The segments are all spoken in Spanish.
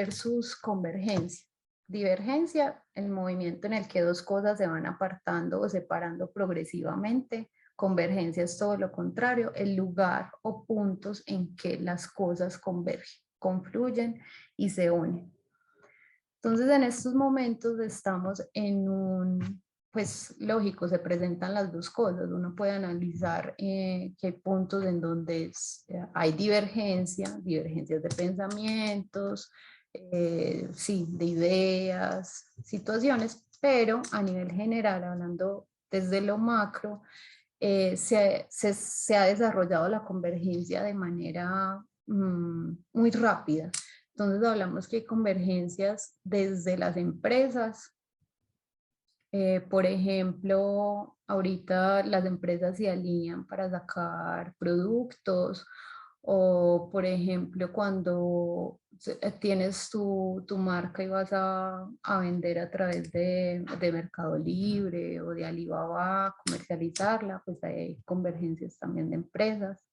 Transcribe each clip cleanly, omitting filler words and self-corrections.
versus convergencia. Divergencia, el movimiento en el que dos cosas se van apartando o separando progresivamente. Convergencia es todo lo contrario, el lugar o puntos en que las cosas convergen, confluyen y se unen. Entonces, en estos momentos estamos en un, pues lógico, se presentan las dos cosas. Uno puede analizar que hay puntos en donde hay divergencias de pensamientos, sí, de ideas, situaciones, pero a nivel general, hablando desde lo macro, se ha desarrollado la convergencia de manera muy rápida. Entonces hablamos que hay convergencias desde las empresas. Por ejemplo, ahorita las empresas se alinean para sacar productos o, por ejemplo, cuando tienes tu marca y vas a vender a través de Mercado Libre o de Alibaba, comercializarla, pues hay convergencias también de empresas.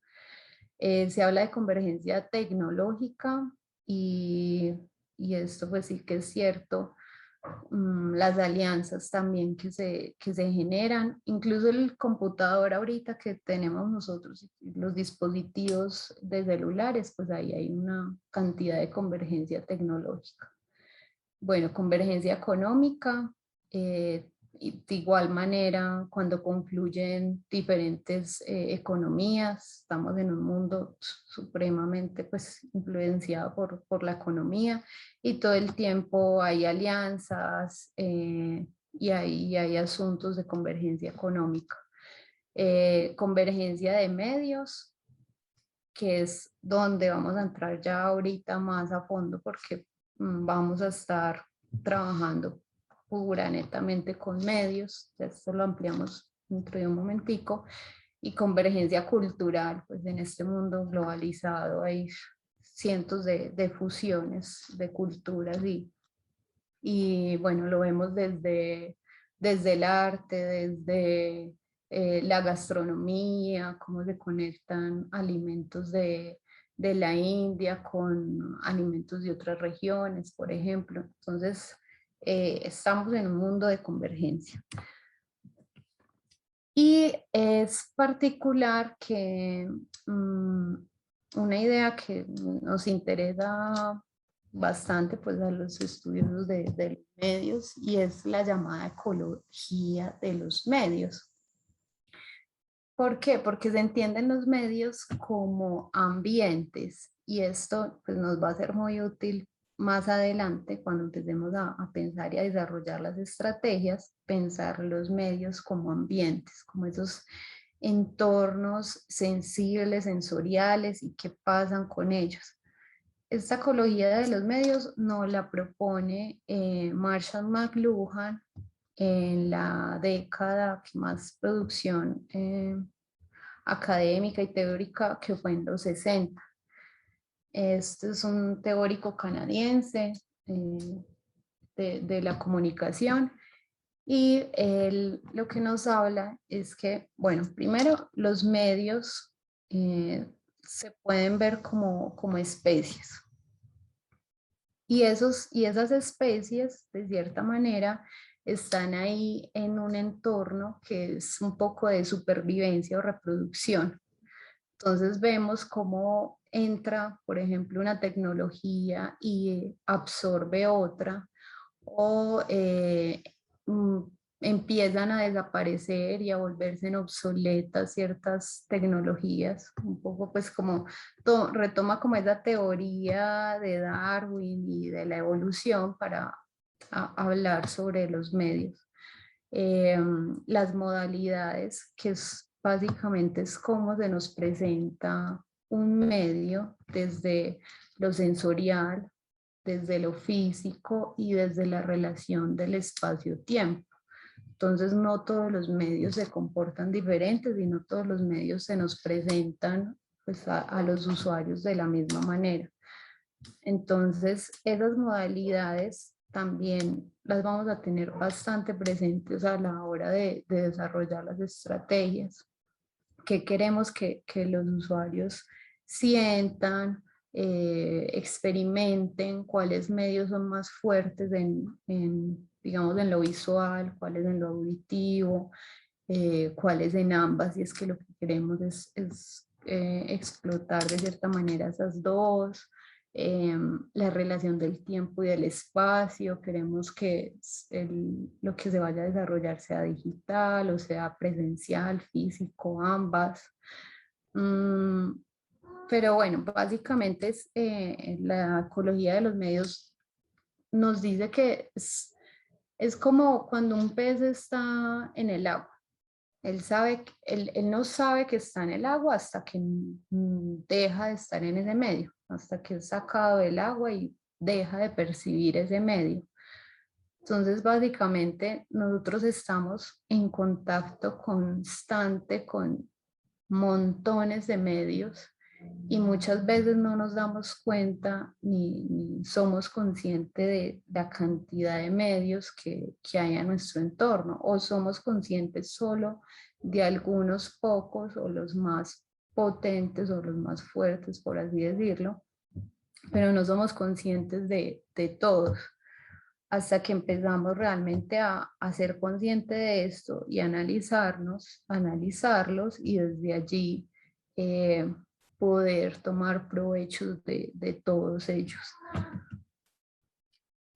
Se habla de convergencia tecnológica y esto pues sí que es cierto. Las alianzas también que se generan, incluso el computador ahorita que tenemos nosotros, los dispositivos de celulares, pues ahí hay una cantidad de convergencia tecnológica. Bueno, convergencia económica, y de igual manera cuando confluyen diferentes economías, estamos en un mundo supremamente pues influenciado por la economía y todo el tiempo hay alianzas y hay asuntos de convergencia económica. Convergencia de medios, que es donde vamos a entrar ya ahorita más a fondo porque vamos a estar trabajando pura netamente con medios, esto lo ampliamos dentro de un momentico, y convergencia cultural, pues en este mundo globalizado hay cientos de fusiones de culturas y bueno, lo vemos desde el arte, desde la gastronomía, cómo se conectan alimentos de la India con alimentos de otras regiones, por ejemplo. Entonces, estamos en un mundo de convergencia. Y es particular que una idea que nos interesa bastante pues a los estudiosos de los medios y es la llamada ecología de los medios. ¿Por qué? Porque se entienden los medios como ambientes y esto pues, nos va a ser muy útil más adelante cuando empecemos a pensar y a desarrollar las estrategias, pensar los medios como ambientes, como esos entornos sensibles, sensoriales y qué pasan con ellos. Esta ecología de los medios nos la propone Marshall McLuhan en la década que más producción académica y teórica que fue en los 60. Este es un teórico canadiense de la comunicación y él lo que nos habla es que, bueno, primero los medios se pueden ver como especies. Y esas especies, de cierta manera, están ahí en un entorno que es un poco de supervivencia o reproducción. Entonces vemos cómo entra, por ejemplo, una tecnología y absorbe otra, o empiezan a desaparecer y a volverse en obsoletas ciertas tecnologías, un poco pues como retoma como esa teoría de Darwin y de la evolución para hablar sobre los medios. Las modalidades, que básicamente es cómo se nos presenta un medio desde lo sensorial, desde lo físico y desde la relación del espacio-tiempo. Entonces no todos los medios se comportan diferentes y no todos los medios se nos presentan pues, a los usuarios de la misma manera. Entonces esas modalidades también las vamos a tener bastante presentes a la hora de desarrollar las estrategias. ¿Qué queremos que los usuarios sientan? experimenten cuáles medios son más fuertes digamos, en lo visual, cuáles en lo auditivo, cuáles en ambas, y es que lo que queremos es explotar de cierta manera esas dos. La relación del tiempo y del espacio, queremos que lo que se vaya a desarrollar sea digital o sea presencial, físico, ambas. Pero bueno, básicamente la ecología de los medios nos dice que es como cuando un pez está en el agua. Él no sabe que está en el agua hasta que deja de estar en ese medio, hasta que es sacado del agua y deja de percibir ese medio. Entonces, básicamente, nosotros estamos en contacto constante con montones de medios y muchas veces no nos damos cuenta ni somos conscientes de la cantidad de medios que hay en nuestro entorno, o somos conscientes solo de algunos pocos o los más potentes o los más fuertes, por así decirlo, pero no somos conscientes de todos hasta que empezamos realmente a ser conscientes de esto y analizarlos y desde allí eh, poder tomar provecho de todos ellos.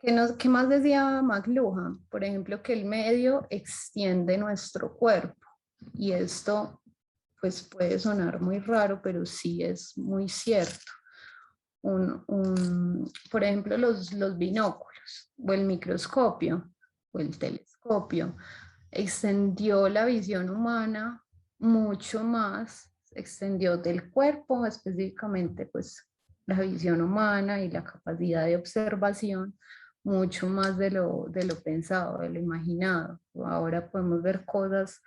¿Qué más decía McLuhan? Por ejemplo, que el medio extiende nuestro cuerpo, y esto pues puede sonar muy raro, pero sí es muy cierto. Por ejemplo, los binóculos o el microscopio o el telescopio extendió la visión humana mucho más, extendió del cuerpo específicamente pues la visión humana y la capacidad de observación mucho más de lo pensado, de lo imaginado. Ahora podemos ver cosas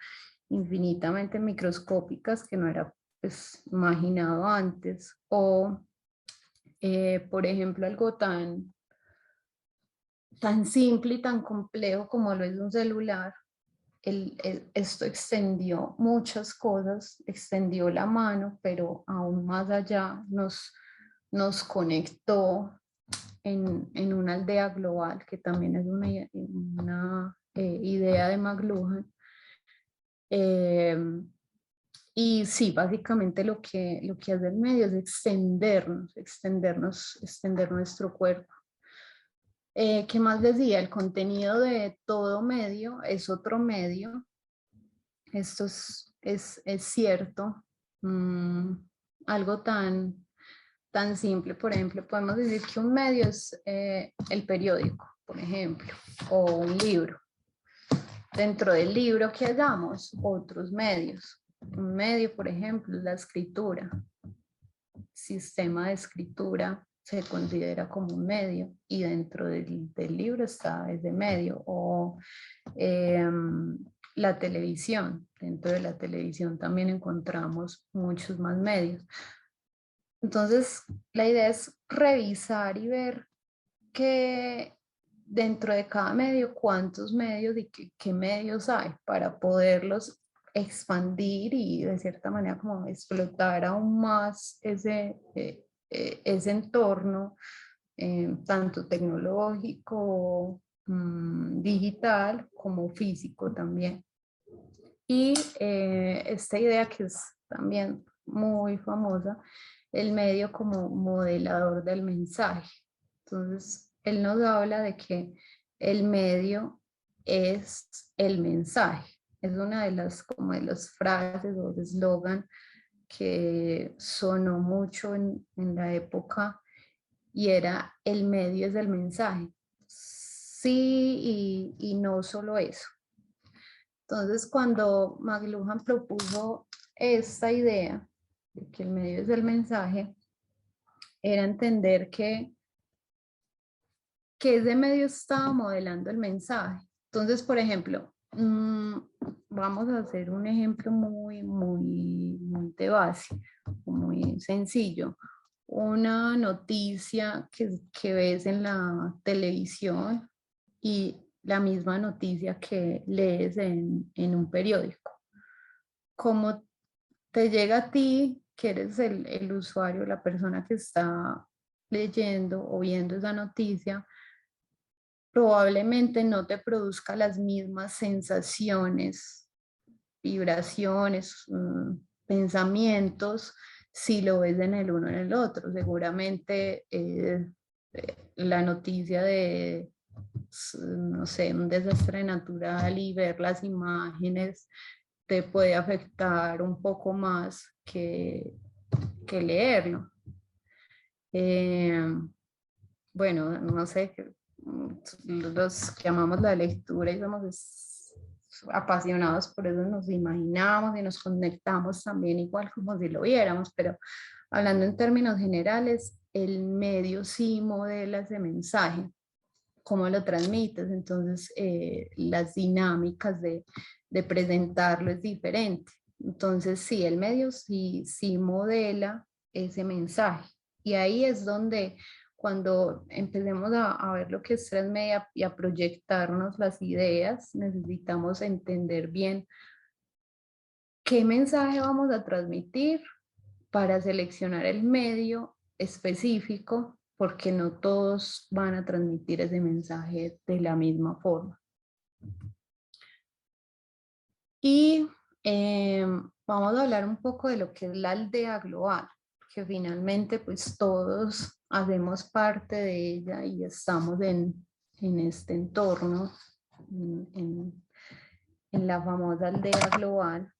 infinitamente microscópicas que no era pues, imaginado antes, o por ejemplo, algo tan simple y tan complejo como lo es un celular. Esto extendió muchas cosas, extendió la mano, pero aún más allá nos conectó en una aldea global, que también es una idea de McLuhan. Y sí, básicamente lo que hace el medio es extender nuestro cuerpo. ¿Qué más decía? El contenido de todo medio es otro medio. Esto es cierto. Algo tan simple, por ejemplo, podemos decir que un medio es el periódico, por ejemplo, o un libro. Dentro del libro, ¿qué hagamos? Otros medios. Un medio, por ejemplo, es la escritura. Sistema de escritura se considera como un medio, y dentro del libro está ese medio. O la televisión. Dentro de la televisión también encontramos muchos más medios. Entonces, la idea es revisar y ver que dentro de cada medio, cuántos medios y qué medios hay para poderlos expandir y de cierta manera como explotar aún más ese entorno, tanto tecnológico, digital como físico también. Y esta idea que es también muy famosa, el medio como modelador del mensaje. Entonces, él nos habla de que el medio es el mensaje. Es una como de las frases o de eslogan que sonó mucho en la época, y era: el medio es el mensaje. Sí, y no solo eso. Entonces, cuando McLuhan propuso esta idea de que el medio es el mensaje, era entender que ese medio estaba modelando el mensaje. Entonces, por ejemplo, vamos a hacer un ejemplo muy de base, muy sencillo. Una noticia que ves en la televisión y la misma noticia que lees en un periódico. ¿Cómo te llega a ti que eres el usuario, la persona que está leyendo o viendo esa noticia, probablemente no te produzca las mismas sensaciones, vibraciones, pensamientos, si lo ves en el uno en el otro. Seguramente la noticia de, no sé, un desastre natural y ver las imágenes te puede afectar un poco más que leerlo. Bueno, no sé, los que amamos la lectura y somos apasionados por eso nos imaginamos y nos conectamos también igual como si lo viéramos, pero hablando en términos generales, el medio sí modela ese mensaje, cómo lo transmites, entonces las dinámicas de presentarlo es diferente. Entonces sí, el medio sí modela ese mensaje. Y ahí es donde cuando empecemos a ver lo que es transmedia y a proyectarnos las ideas, necesitamos entender bien qué mensaje vamos a transmitir para seleccionar el medio específico, porque no todos van a transmitir ese mensaje de la misma forma. Y vamos a hablar un poco de lo que es la aldea global, que finalmente pues todos hacemos parte de ella y estamos en este entorno, en la famosa aldea global.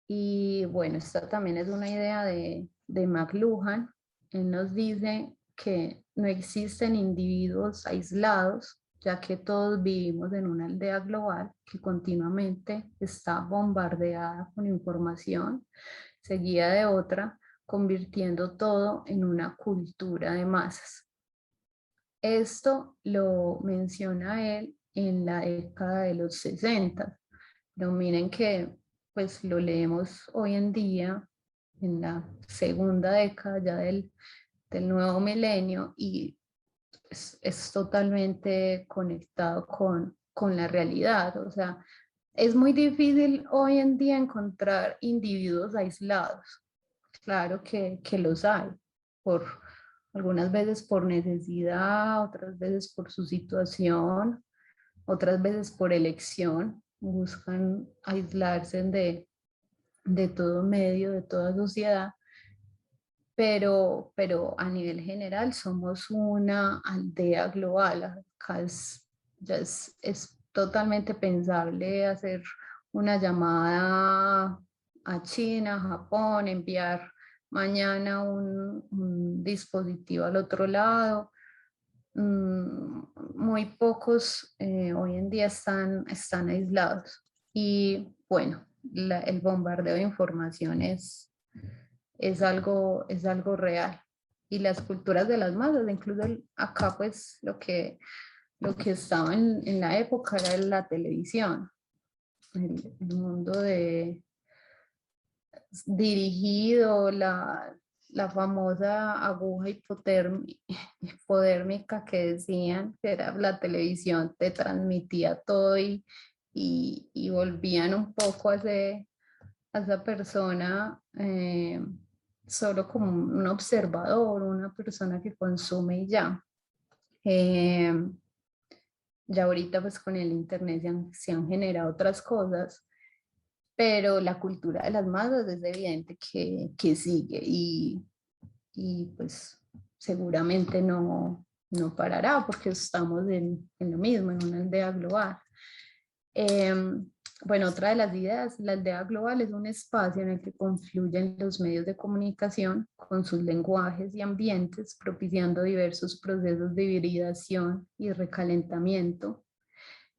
Y bueno, esta también es una idea de McLuhan. Él nos dice que no existen individuos aislados, ya que todos vivimos en una aldea global que continuamente está bombardeada con información, seguida de otra, convirtiendo todo en una cultura de masas. Esto lo menciona él en la década de los 60, pero miren que pues lo leemos hoy en día en la segunda década ya del nuevo milenio y es totalmente conectado con la realidad. O sea, es muy difícil hoy en día encontrar individuos aislados. Claro que los hay, por algunas veces por necesidad, otras veces por su situación, otras veces por elección, buscan aislarse de todo medio, de toda sociedad, pero a nivel general somos una aldea global. Acá ya es totalmente pensable hacer una llamada a China, a Japón, enviar mañana un dispositivo al otro lado. Muy pocos hoy en día están aislados. Y bueno, el bombardeo de información es algo real. Y las culturas de las masas, incluso acá pues lo que estaba en la época era la televisión, el mundo dirigido, la famosa aguja hipodérmica que decían que era la televisión, te transmitía todo y volvían un poco a esa persona solo como un observador, una persona que consume y ya. Eh, ya ahorita pues con el internet se han generado otras cosas, pero la cultura de las masas es evidente que sigue y pues seguramente no parará porque estamos en lo mismo, en una aldea global. Bueno, otra de las ideas, la aldea global es un espacio en el que confluyen los medios de comunicación con sus lenguajes y ambientes, propiciando diversos procesos de hibridación y recalentamiento.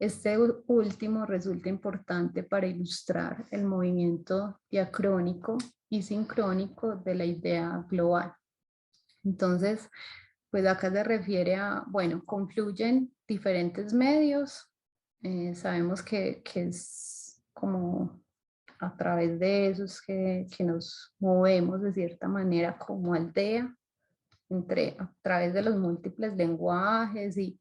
Este último resulta importante para ilustrar el movimiento diacrónico y sincrónico de la idea global. Entonces, pues acá se refiere a, bueno, confluyen diferentes medios. Sabemos que es como a través de esos que nos movemos de cierta manera como aldea, a través de los múltiples lenguajes y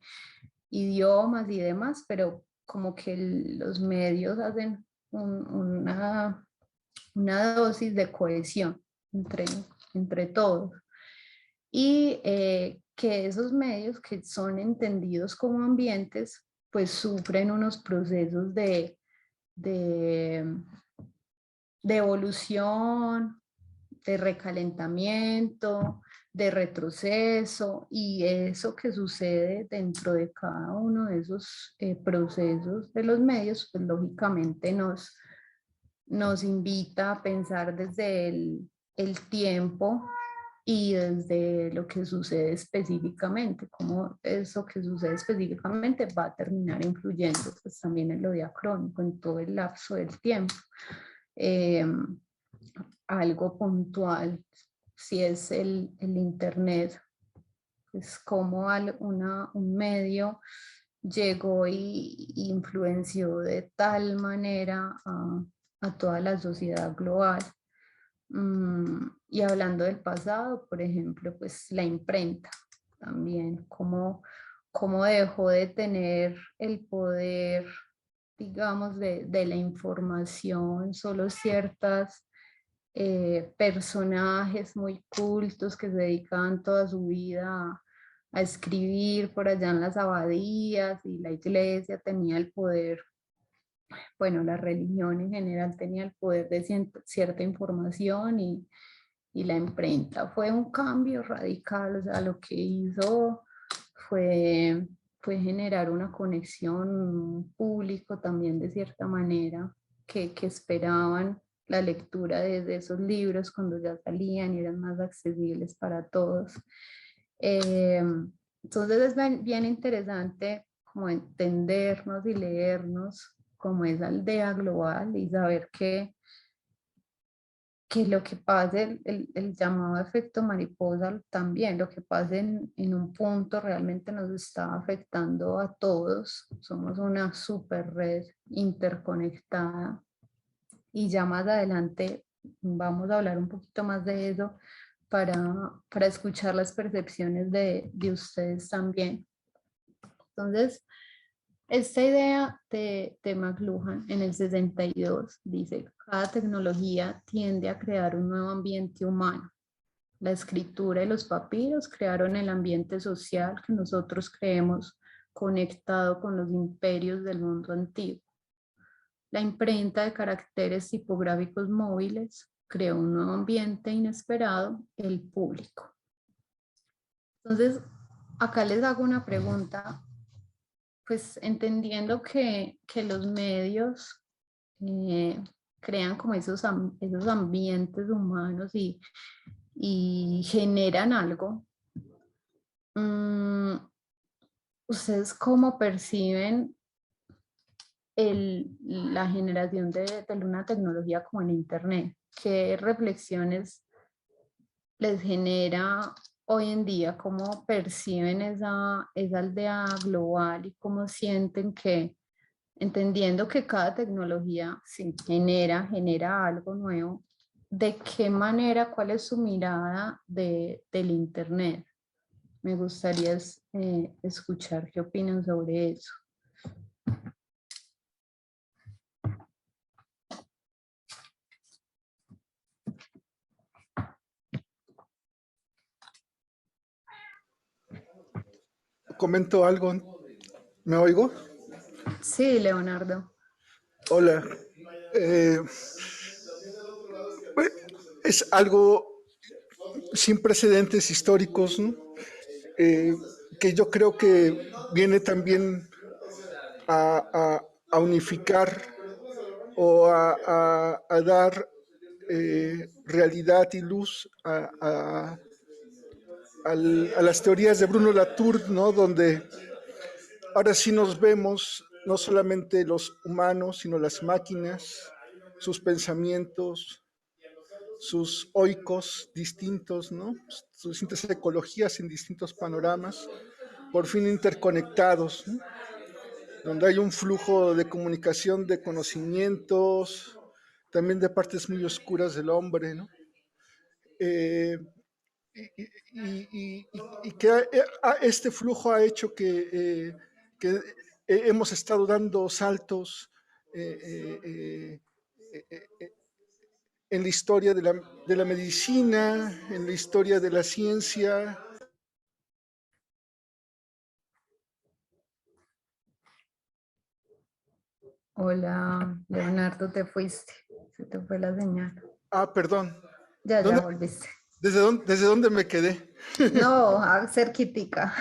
idiomas y demás, pero como que los medios hacen una dosis de cohesión. entre, entre todos. Y que esos medios que son entendidos como ambientes, pues sufren unos procesos de, de evolución, de recalentamiento, de retroceso, y eso que sucede dentro de cada uno de esos procesos de los medios, pues lógicamente nos invita a pensar desde el tiempo y desde lo que sucede específicamente, cómo eso que sucede específicamente va a terminar influyendo pues también en lo diacrónico, en todo el lapso del tiempo. Eh, algo puntual, si es el Internet, es como un medio llegó y influenció de tal manera a toda la sociedad global. Y hablando del pasado, por ejemplo, pues la imprenta también, cómo dejó de tener el poder, digamos, de la información, solo ciertas personajes muy cultos que se dedicaban toda su vida a escribir por allá en las abadías, y la iglesia tenía el poder, bueno, la religión en general tenía el poder de cierta información, y la imprenta fue un cambio radical, o sea, lo que hizo fue, fue generar una conexión público también de cierta manera, que esperaban la lectura de esos libros cuando ya salían y eran más accesibles para todos. Eh, entonces es bien interesante como entendernos y leernos como esa aldea global y saber que lo que pase, el llamado efecto mariposa también, lo que pase en un punto realmente nos está afectando a todos. Somos una super red interconectada, y ya más adelante vamos a hablar un poquito más de eso para escuchar las percepciones de ustedes también. Entonces, esta idea de McLuhan en el 62 dice: cada tecnología tiende a crear un nuevo ambiente humano. La escritura y los papiros crearon el ambiente social que nosotros creemos conectado con los imperios del mundo antiguo. La imprenta de caracteres tipográficos móviles creó un nuevo ambiente inesperado, el público. Entonces, acá les hago una pregunta, pues entendiendo que los medios eh, crean como esos ambientes humanos y generan algo. ¿Ustedes cómo perciben la generación de una tecnología como en Internet? ¿Qué reflexiones les genera hoy en día? ¿Cómo perciben esa aldea global y cómo sienten que, entendiendo que cada tecnología sí, genera algo nuevo, de qué manera, cuál es su mirada del Internet? Me gustaría escuchar qué opinan sobre eso. Comento algo. ¿Me oigo? Sí, Leonardo. Hola. Eh, pues, es algo sin precedentes históricos, ¿no? Que yo creo que viene también a unificar o a dar realidad y luz a las teorías de Bruno Latour, ¿no? Donde ahora sí nos vemos no solamente los humanos, sino las máquinas, sus pensamientos, sus oikos distintos, ¿no? Sus distintas ecologías en distintos panoramas, por fin interconectados, ¿no? Donde hay un flujo de comunicación de conocimientos, también de partes muy oscuras del hombre, ¿no? Eh, y que este flujo ha hecho que hemos estado dando saltos eh, eh, eh, en la historia de la medicina, en la historia de la ciencia. Hola, Leonardo, te fuiste. Se te fue la señal. Ah, perdón. Ya ¿Dónde, volviste. desde dónde me quedé? No, cerquitica,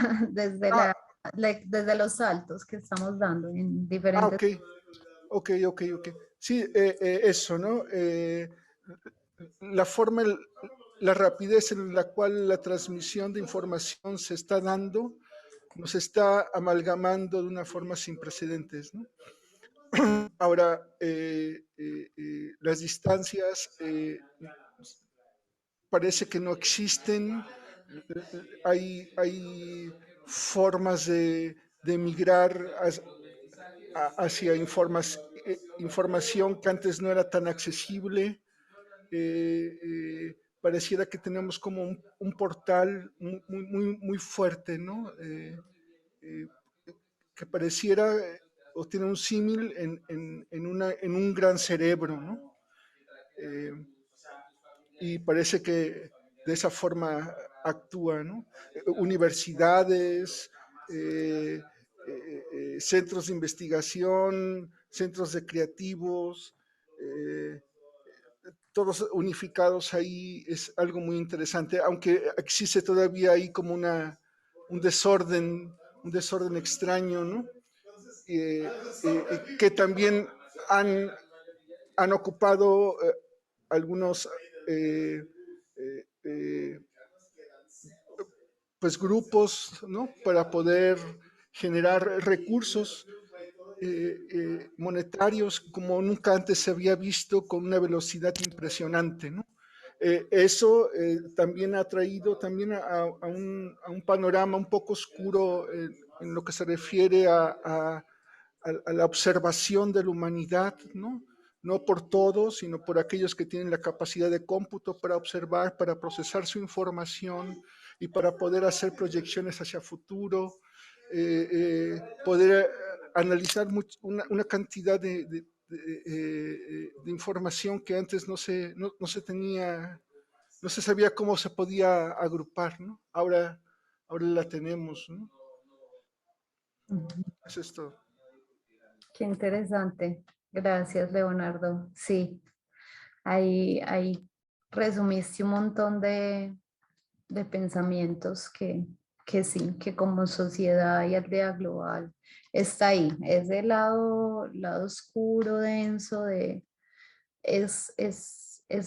Ah, desde los saltos que estamos dando en ah, diferentes. ok. Sí, eso, ¿no? La forma, la rapidez en la cual la transmisión de información se está dando, nos está amalgamando de una forma sin precedentes, ¿no? Ahora, las distancias parece que no existen, hay formas de migrar hacia información que antes no era tan accesible. Pareciera que tenemos como un portal muy fuerte, ¿no? Eh, que pareciera o tiene un símil en un gran cerebro, ¿no? Eh, y parece que de esa forma actúa, ¿no? Universidades, centros de investigación, centros de creativos, todos unificados ahí es algo muy interesante, aunque existe todavía ahí como un desorden extraño, ¿no? Que también han ocupado algunos eh, eh, pues grupos, ¿no? Para poder generar recursos monetarios como nunca antes se había visto, con una velocidad impresionante, ¿no? Eso también ha traído también a un panorama un poco oscuro en lo que se refiere a la observación de la humanidad, ¿no? No por todos, sino por aquellos que tienen la capacidad de cómputo para observar, para procesar su información y para poder hacer proyecciones hacia futuro, poder analizar una cantidad de información que antes no se tenía, no se sabía cómo se podía agrupar, ¿no? Ahora la tenemos, ¿no? Ujú. Es esto. Qué interesante. Gracias, Leonardo. Sí, ahí resumiste un montón de pensamientos que sí, que como sociedad y aldea global está ahí. Ese lado oscuro, denso, es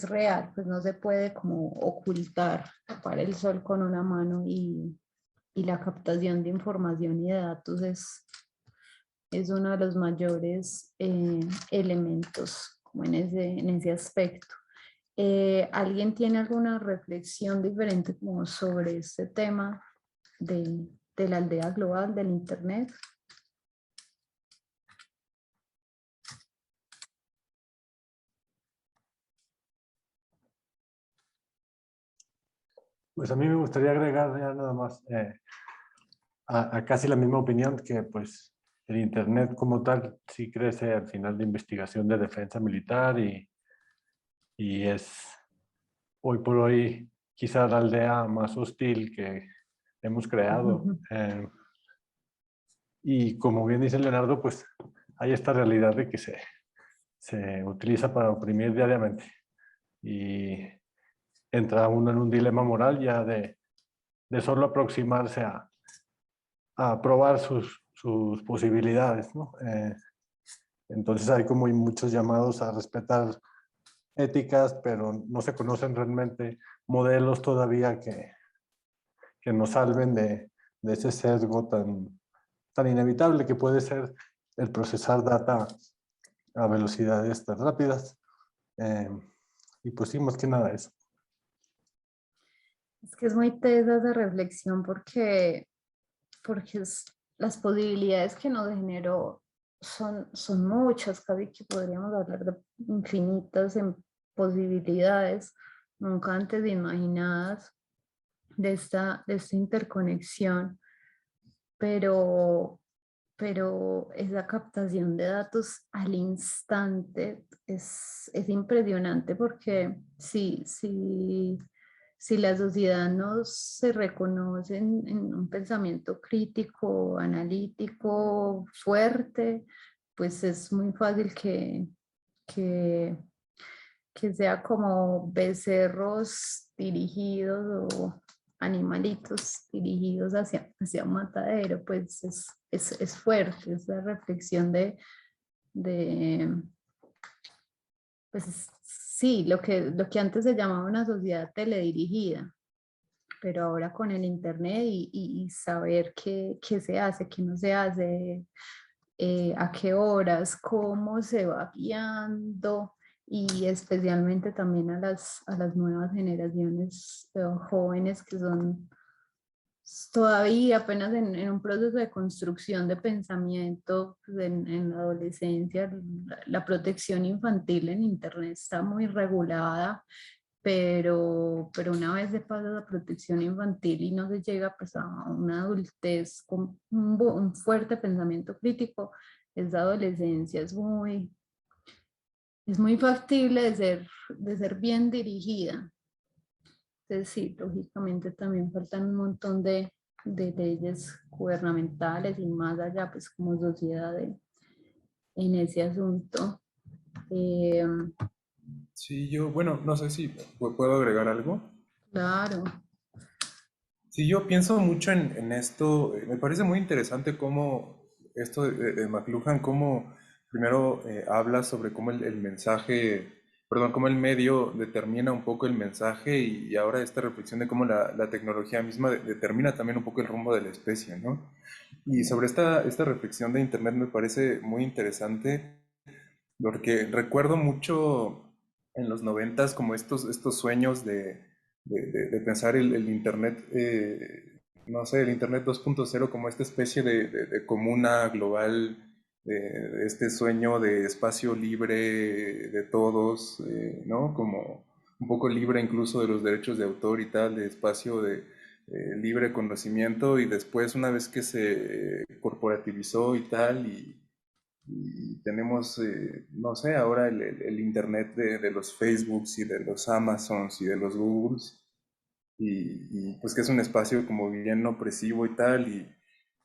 real, pues no se puede como ocultar, tapar el sol con una mano y la captación de información y de datos es uno de los mayores elementos como en ese aspecto. ¿Alguien tiene alguna reflexión diferente como sobre este tema de la aldea global, del Internet? Pues a mí me gustaría agregar ya nada más a casi la misma opinión que pues el Internet como tal sí crece al final de investigación de defensa militar y es hoy por hoy quizá la aldea más hostil que hemos creado. Y como bien dice Leonardo, pues hay esta realidad de que se utiliza para oprimir diariamente y entra uno en un dilema moral ya de solo aproximarse a probar sus posibilidades, ¿no? Entonces hay como muchos llamados a respetar éticas, pero no se conocen realmente modelos todavía que nos salven de ese sesgo tan inevitable que puede ser el procesar data a velocidades tan rápidas. Y pues sí, más que nada eso. Es que es muy tesa esa reflexión porque las posibilidades que nos generó son muchas, casi que podríamos hablar de infinitas en posibilidades nunca antes imaginadas de esta interconexión, pero pero esa captación de datos al instante es impresionante porque si la sociedad no se reconoce en un pensamiento crítico, analítico, fuerte, pues es muy fácil que, que sea como becerros dirigidos o animalitos dirigidos hacia un matadero, pues es fuerte, es la reflexión de pues sí, lo que antes se llamaba una sociedad teledirigida, pero ahora con el internet y saber qué se hace, qué no se hace, a qué horas, cómo se va guiando y especialmente también a las nuevas generaciones jóvenes que son todavía apenas en un proceso de construcción de pensamiento pues, en la adolescencia. La protección infantil en internet está muy regulada, pero una vez se pasa la protección infantil y no se llega pues, a una adultez con un fuerte pensamiento crítico, esa adolescencia es muy factible de ser bien dirigida. Entonces, sí, lógicamente también faltan un montón de leyes gubernamentales y más allá, pues como sociedad en ese asunto. Eh, Sí, yo, bueno, no sé si puedo agregar algo. claro, Sí, yo pienso mucho en esto. Me parece muy interesante cómo esto de McLuhan, cómo primero habla sobre cómo el mensaje, perdón, cómo el medio determina un poco el mensaje y ahora esta reflexión de cómo la tecnología misma determina también un poco el rumbo de la especie, ¿no? Y sobre esta reflexión de Internet me parece muy interesante porque recuerdo mucho en los noventas como estos sueños de pensar el Internet, no sé, el Internet 2.0 como esta especie de comuna global, de este sueño de espacio libre de todos, ¿no? Como un poco libre incluso de los derechos de autor y tal, de espacio de libre conocimiento y después una vez que se corporativizó y tal y tenemos, no sé, ahora el Internet de los Facebooks y de los Amazons y de los Googles, pues que es un espacio como bien opresivo y tal,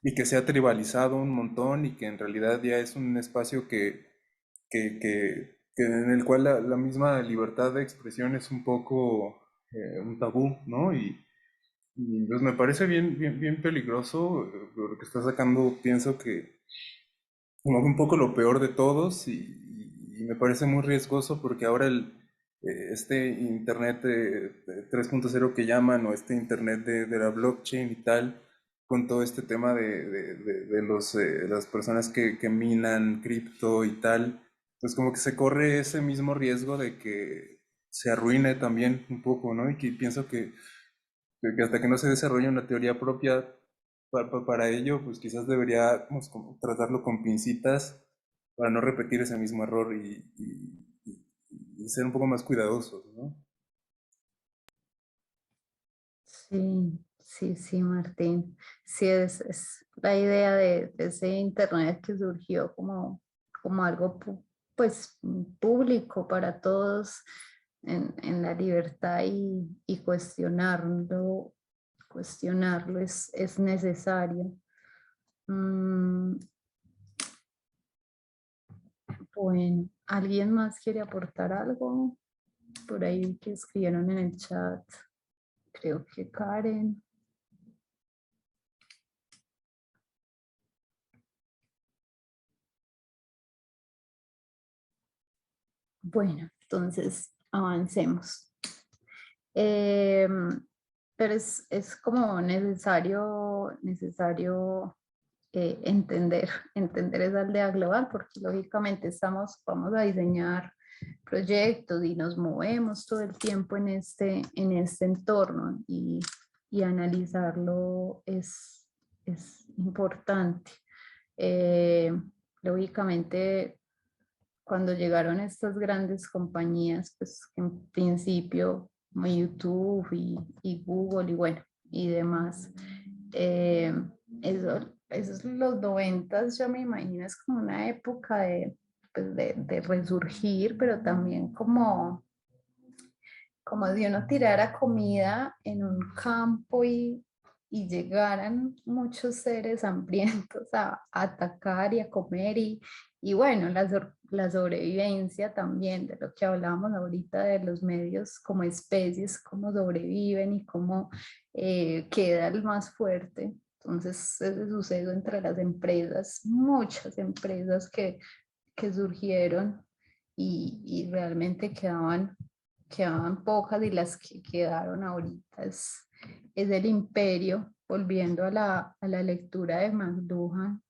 y que se ha tribalizado un montón y que en realidad ya es un espacio que en el cual la misma libertad de expresión es un poco un tabú, ¿no? Y pues me parece bien peligroso lo que está sacando, pienso que como que un poco lo peor de todos y me parece muy riesgoso porque ahora este Internet 3.0 que llaman o este Internet de la blockchain y tal, con todo este tema de las personas que minan cripto y tal, pues como que se corre ese mismo riesgo de que se arruine también un poco, ¿no? Y que pienso que hasta que no se desarrolle una teoría propia para ello, pues quizás deberíamos como tratarlo con pincitas para no repetir ese mismo error y ser un poco más cuidadosos, ¿no? sí, sí, sí, Martín. Sí, es la idea de ese internet que surgió como algo pues público para todos en la libertad y cuestionarlo es necesario. Mm, bueno, ¿alguien más quiere aportar algo? Por ahí que escribieron en el chat, creo que Karen. Bueno, entonces avancemos. Pero es como necesario entender esa aldea global, porque lógicamente vamos a diseñar proyectos y nos movemos todo el tiempo en este entorno y analizarlo es importante. Eh, Lógicamente, cuando llegaron estas grandes compañías, pues en principio como YouTube y Google y bueno, y demás, eh, eso esos los 90, yo me imagino, es como una época de, pues, de resurgir, pero también como de uno tirara comida en un campo y llegaran muchos seres hambrientos a atacar y a comer y bueno, la sobrevivencia también, de lo que hablábamos ahorita de los medios como especies, cómo sobreviven y cómo queda el más fuerte. Entonces, ese suceso entre las empresas, muchas empresas que surgieron y realmente quedaban pocas y las que quedaron ahorita es el imperio, volviendo a la lectura de McLuhan,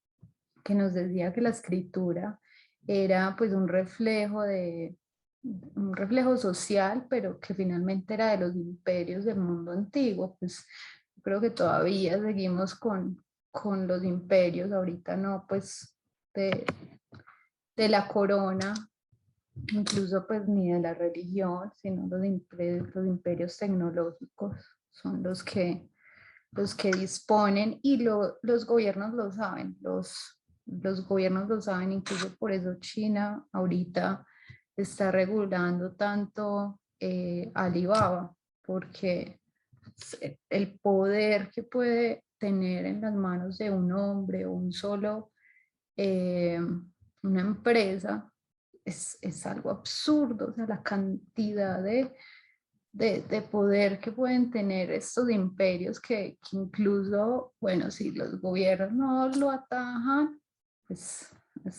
que nos decía que la escritura era pues un reflejo social, pero que finalmente era de los imperios del mundo antiguo. Pues creo que todavía seguimos con los imperios, ahorita no, pues de, de la corona, incluso pues ni de la religión, sino los imperios tecnológicos son los que disponen y los gobiernos lo saben, los gobiernos lo saben, incluso por eso China ahorita está regulando tanto Alibaba, porque el poder que puede tener en las manos de un hombre o un solo, una empresa, es algo absurdo, o sea, la cantidad de poder que pueden tener estos imperios que incluso, bueno, si los gobiernos no lo atajan, pues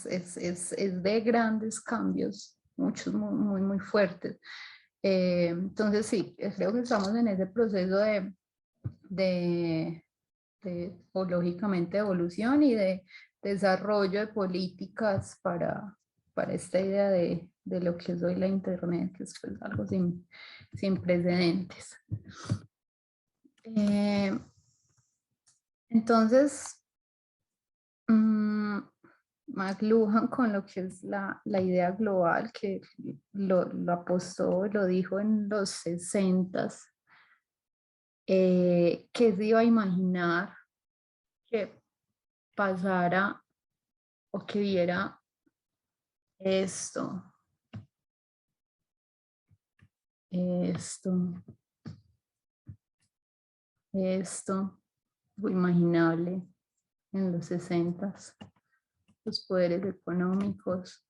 es de grandes cambios, muchos muy fuertes. Entonces sí, creo que estamos en ese proceso de, o lógicamente de evolución y de desarrollo de políticas para esta idea de lo que es hoy la Internet, que es pues algo sin precedentes. Entonces, McLuhan con lo que es la idea global, que lo apostó, lo dijo en los 60s, que se iba a imaginar que pasara o que viera esto, esto, esto, lo imaginable en los 60s, los poderes económicos,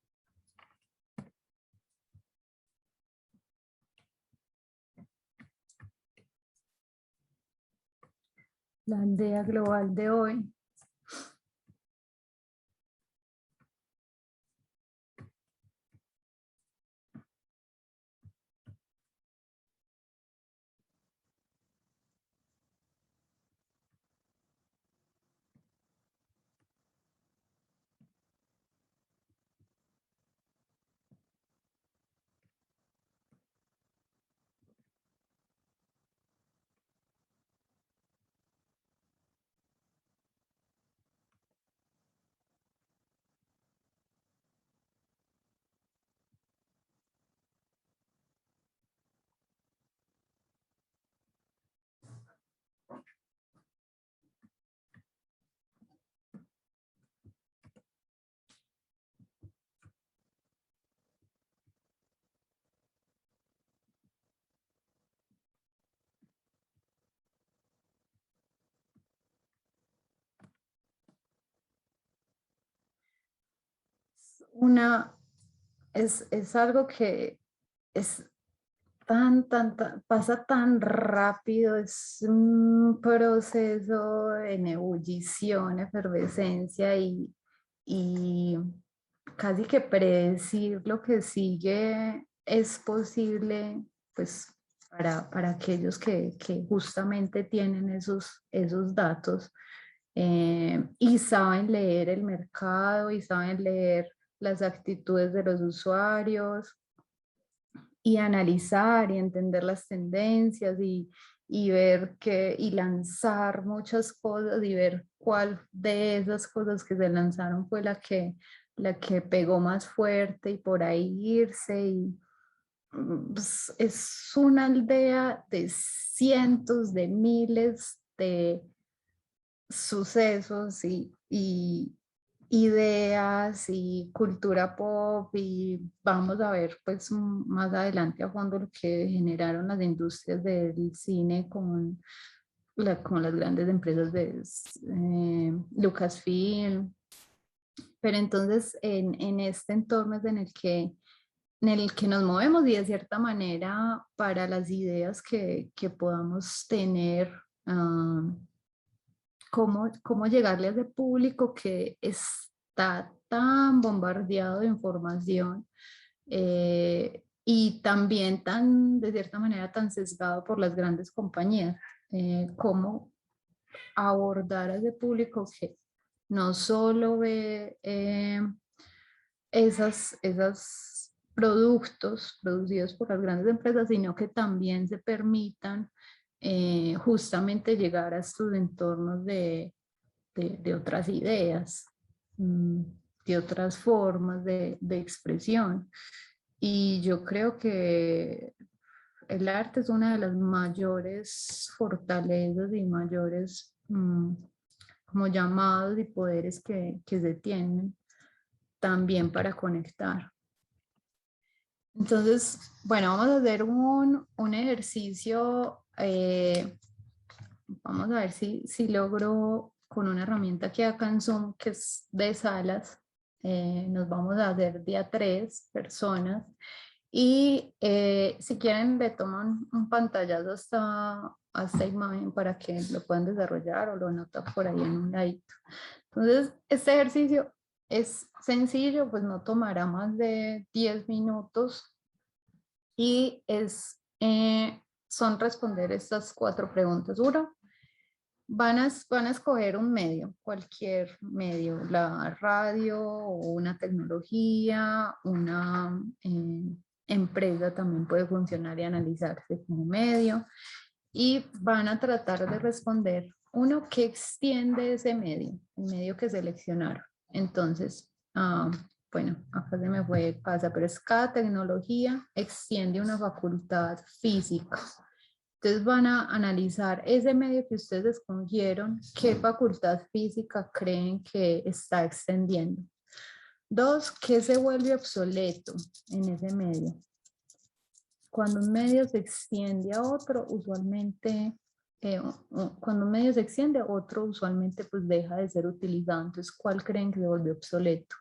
la aldea global de hoy. Una, es algo que es pasa tan rápido, es un proceso en ebullición, efervescencia y casi que predecir lo que sigue es posible, pues para aquellos que justamente tienen esos datos y saben leer el mercado y saben leer las actitudes de los usuarios y analizar y entender las tendencias y ver y lanzar muchas cosas y ver cuál de esas cosas que se lanzaron fue la que pegó más fuerte y por ahí irse y pues, es una aldea de cientos de miles de sucesos y ideas y cultura pop, y vamos a ver pues más adelante a fondo lo que generaron las industrias del cine con las grandes empresas de Lucasfilm. Pero entonces en este entorno es en el que nos movemos, y de cierta manera para las ideas que podamos tener, cómo llegarle a ese público que está tan bombardeado de información, y también tan, de cierta manera, tan sesgado por las grandes compañías. Cómo abordar a ese público que no solo ve esas productos producidos por las grandes empresas, sino que también se permitan justamente llegar a estos entornos de otras ideas, de otras formas de expresión. Y yo creo que el arte es una de las mayores fortalezas y mayores como llamados y poderes que se tienen también para conectar. Entonces, bueno, vamos a hacer un ejercicio. Vamos a ver si logro con una herramienta que acá en Zoom, que es de salas. Nos vamos a hacer de a 3 personas. Y si quieren, le toman un pantallazo a esta imagen para que lo puedan desarrollar, o lo anotan por ahí en un ladito. Entonces, este ejercicio es sencillo, pues no tomará más de 10 minutos, y son responder estas 4 preguntas. Uno, van a escoger un medio, cualquier medio, la radio o una tecnología, una empresa también puede funcionar y analizarse como medio, y van a tratar de responder uno que extiende ese medio, el medio que seleccionaron. Entonces, bueno, acá se me fue, pasa, pero es cada tecnología extiende una facultad física. Entonces van a analizar ese medio que ustedes escogieron, qué facultad física creen que está extendiendo. 2, ¿qué se vuelve obsoleto en ese medio? Cuando un medio se extiende a otro, usualmente, cuando un medio se extiende a otro, usualmente pues deja de ser utilizado. Entonces, ¿cuál creen que se volvió obsoleto?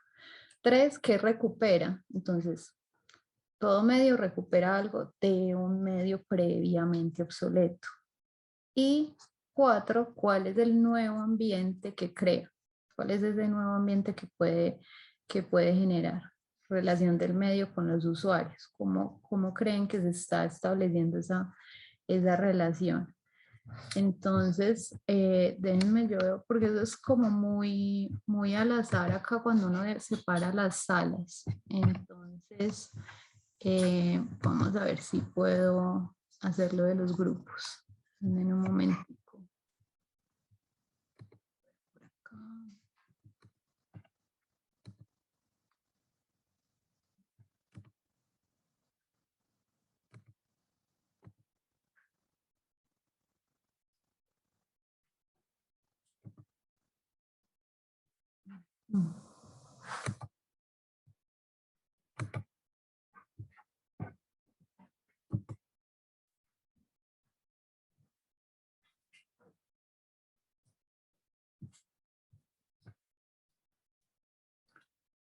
3, ¿qué recupera? Entonces, todo medio recupera algo de un medio previamente obsoleto. Y 4, ¿cuál es el nuevo ambiente que crea? ¿Cuál es ese nuevo ambiente que puede generar? Relación del medio con los usuarios. ¿Cómo creen que se está estableciendo esa relación? Entonces, déjenme yo veo, porque eso es como muy, muy al azar acá cuando uno separa las salas. Entonces, vamos a ver si puedo hacerlo de los grupos. En un momentico. Por acá.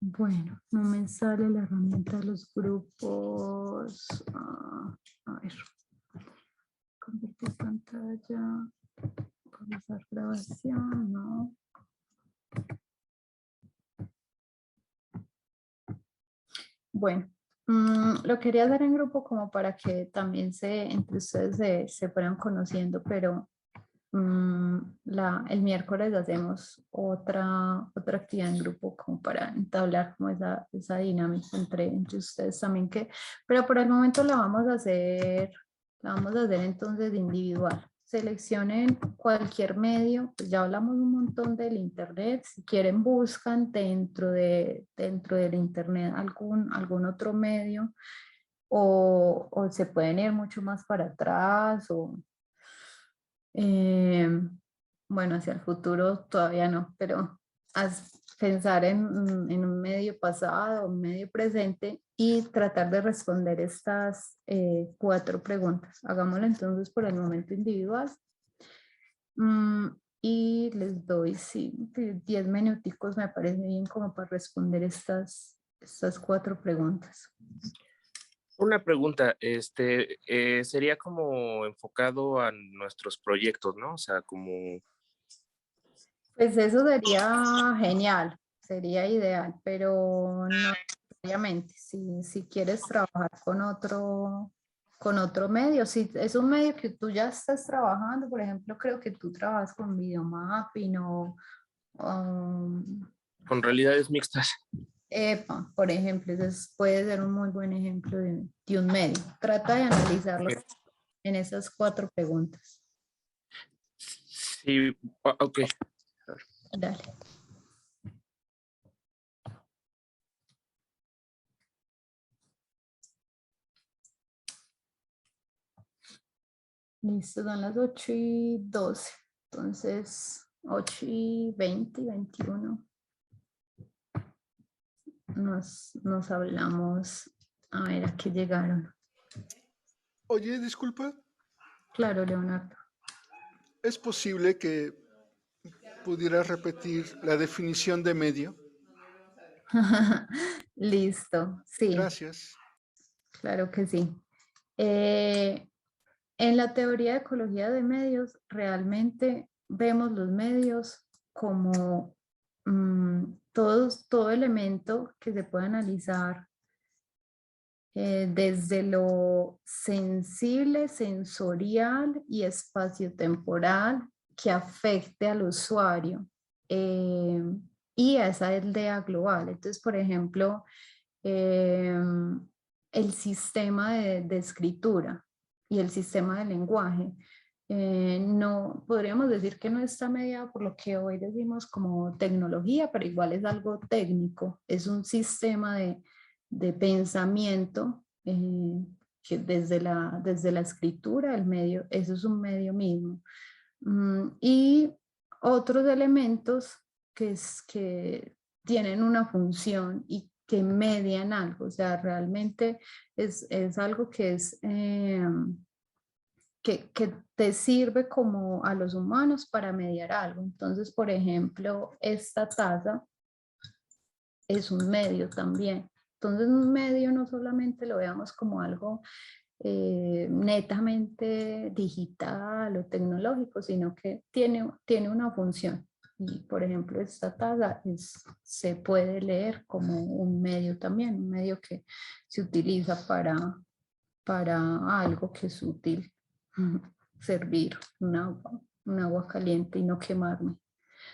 Bueno, no me sale la herramienta de los grupos. A ver, compartir pantalla, realizar grabación, no. Bueno, lo quería hacer en grupo como para que también entre ustedes se fueran conociendo, pero el miércoles hacemos otra actividad en grupo como para entablar como esa dinámica entre ustedes también, pero por el momento la vamos a hacer entonces individual. Seleccionen cualquier medio, pues ya hablamos un montón del internet. Si quieren, buscan dentro del internet algún otro medio, o se pueden ir mucho más para atrás, bueno, hacia el futuro todavía no, pero pensar en un medio pasado, un medio presente y tratar de responder estas 4 preguntas. Hagámoslo entonces por el momento individual. Y les doy, sí, 10 minuticos me parece bien como para responder estas 4 preguntas. Una pregunta, sería como enfocado a nuestros proyectos, ¿no? O sea, como... Pues eso sería genial, sería ideal, pero no necesariamente. Si quieres trabajar con otro medio, si es un medio que tú ya estás trabajando, por ejemplo, creo que tú trabajas con videomapping o Con realidades mixtas. EPA, por ejemplo, ese puede ser un muy buen ejemplo de un medio. Trata de analizarlo en esas 4 preguntas. Sí, ok. Dale. Listo, son las 8:12. Entonces, 8:20, 21. Nos hablamos. A ver, ¿a qué llegaron? Oye, disculpa, Claro, Leonardo. ¿es posible que pudieras repetir la definición de medio? Listo, sí, Gracias. claro que sí. En la teoría de ecología de medios, realmente vemos los medios como todo elemento que se puede analizar desde lo sensible, sensorial y espaciotemporal que afecte al usuario eh, y a esa aldea global. Entonces, por ejemplo, el sistema de escritura y el sistema de lenguaje. No podríamos decir que no está mediado por lo que hoy decimos como tecnología, pero igual es algo técnico, es un sistema de pensamiento que desde la escritura, el medio, eso es un medio mismo. Y otros elementos que tienen una función y que median algo, o sea, realmente es algo que es que te sirve como a los humanos para mediar algo. Entonces, por ejemplo, esta taza es un medio también. Entonces, un medio no solamente lo veamos como algo netamente digital o tecnológico, sino que tiene una función. Y, por ejemplo, esta taza se puede leer como un medio también, un medio que se utiliza para algo que es útil, servir un agua caliente y no quemarme.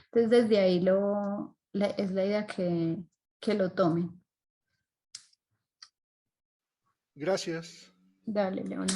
Entonces, desde ahí es la idea que lo tomen. Gracias. Dale, Leona.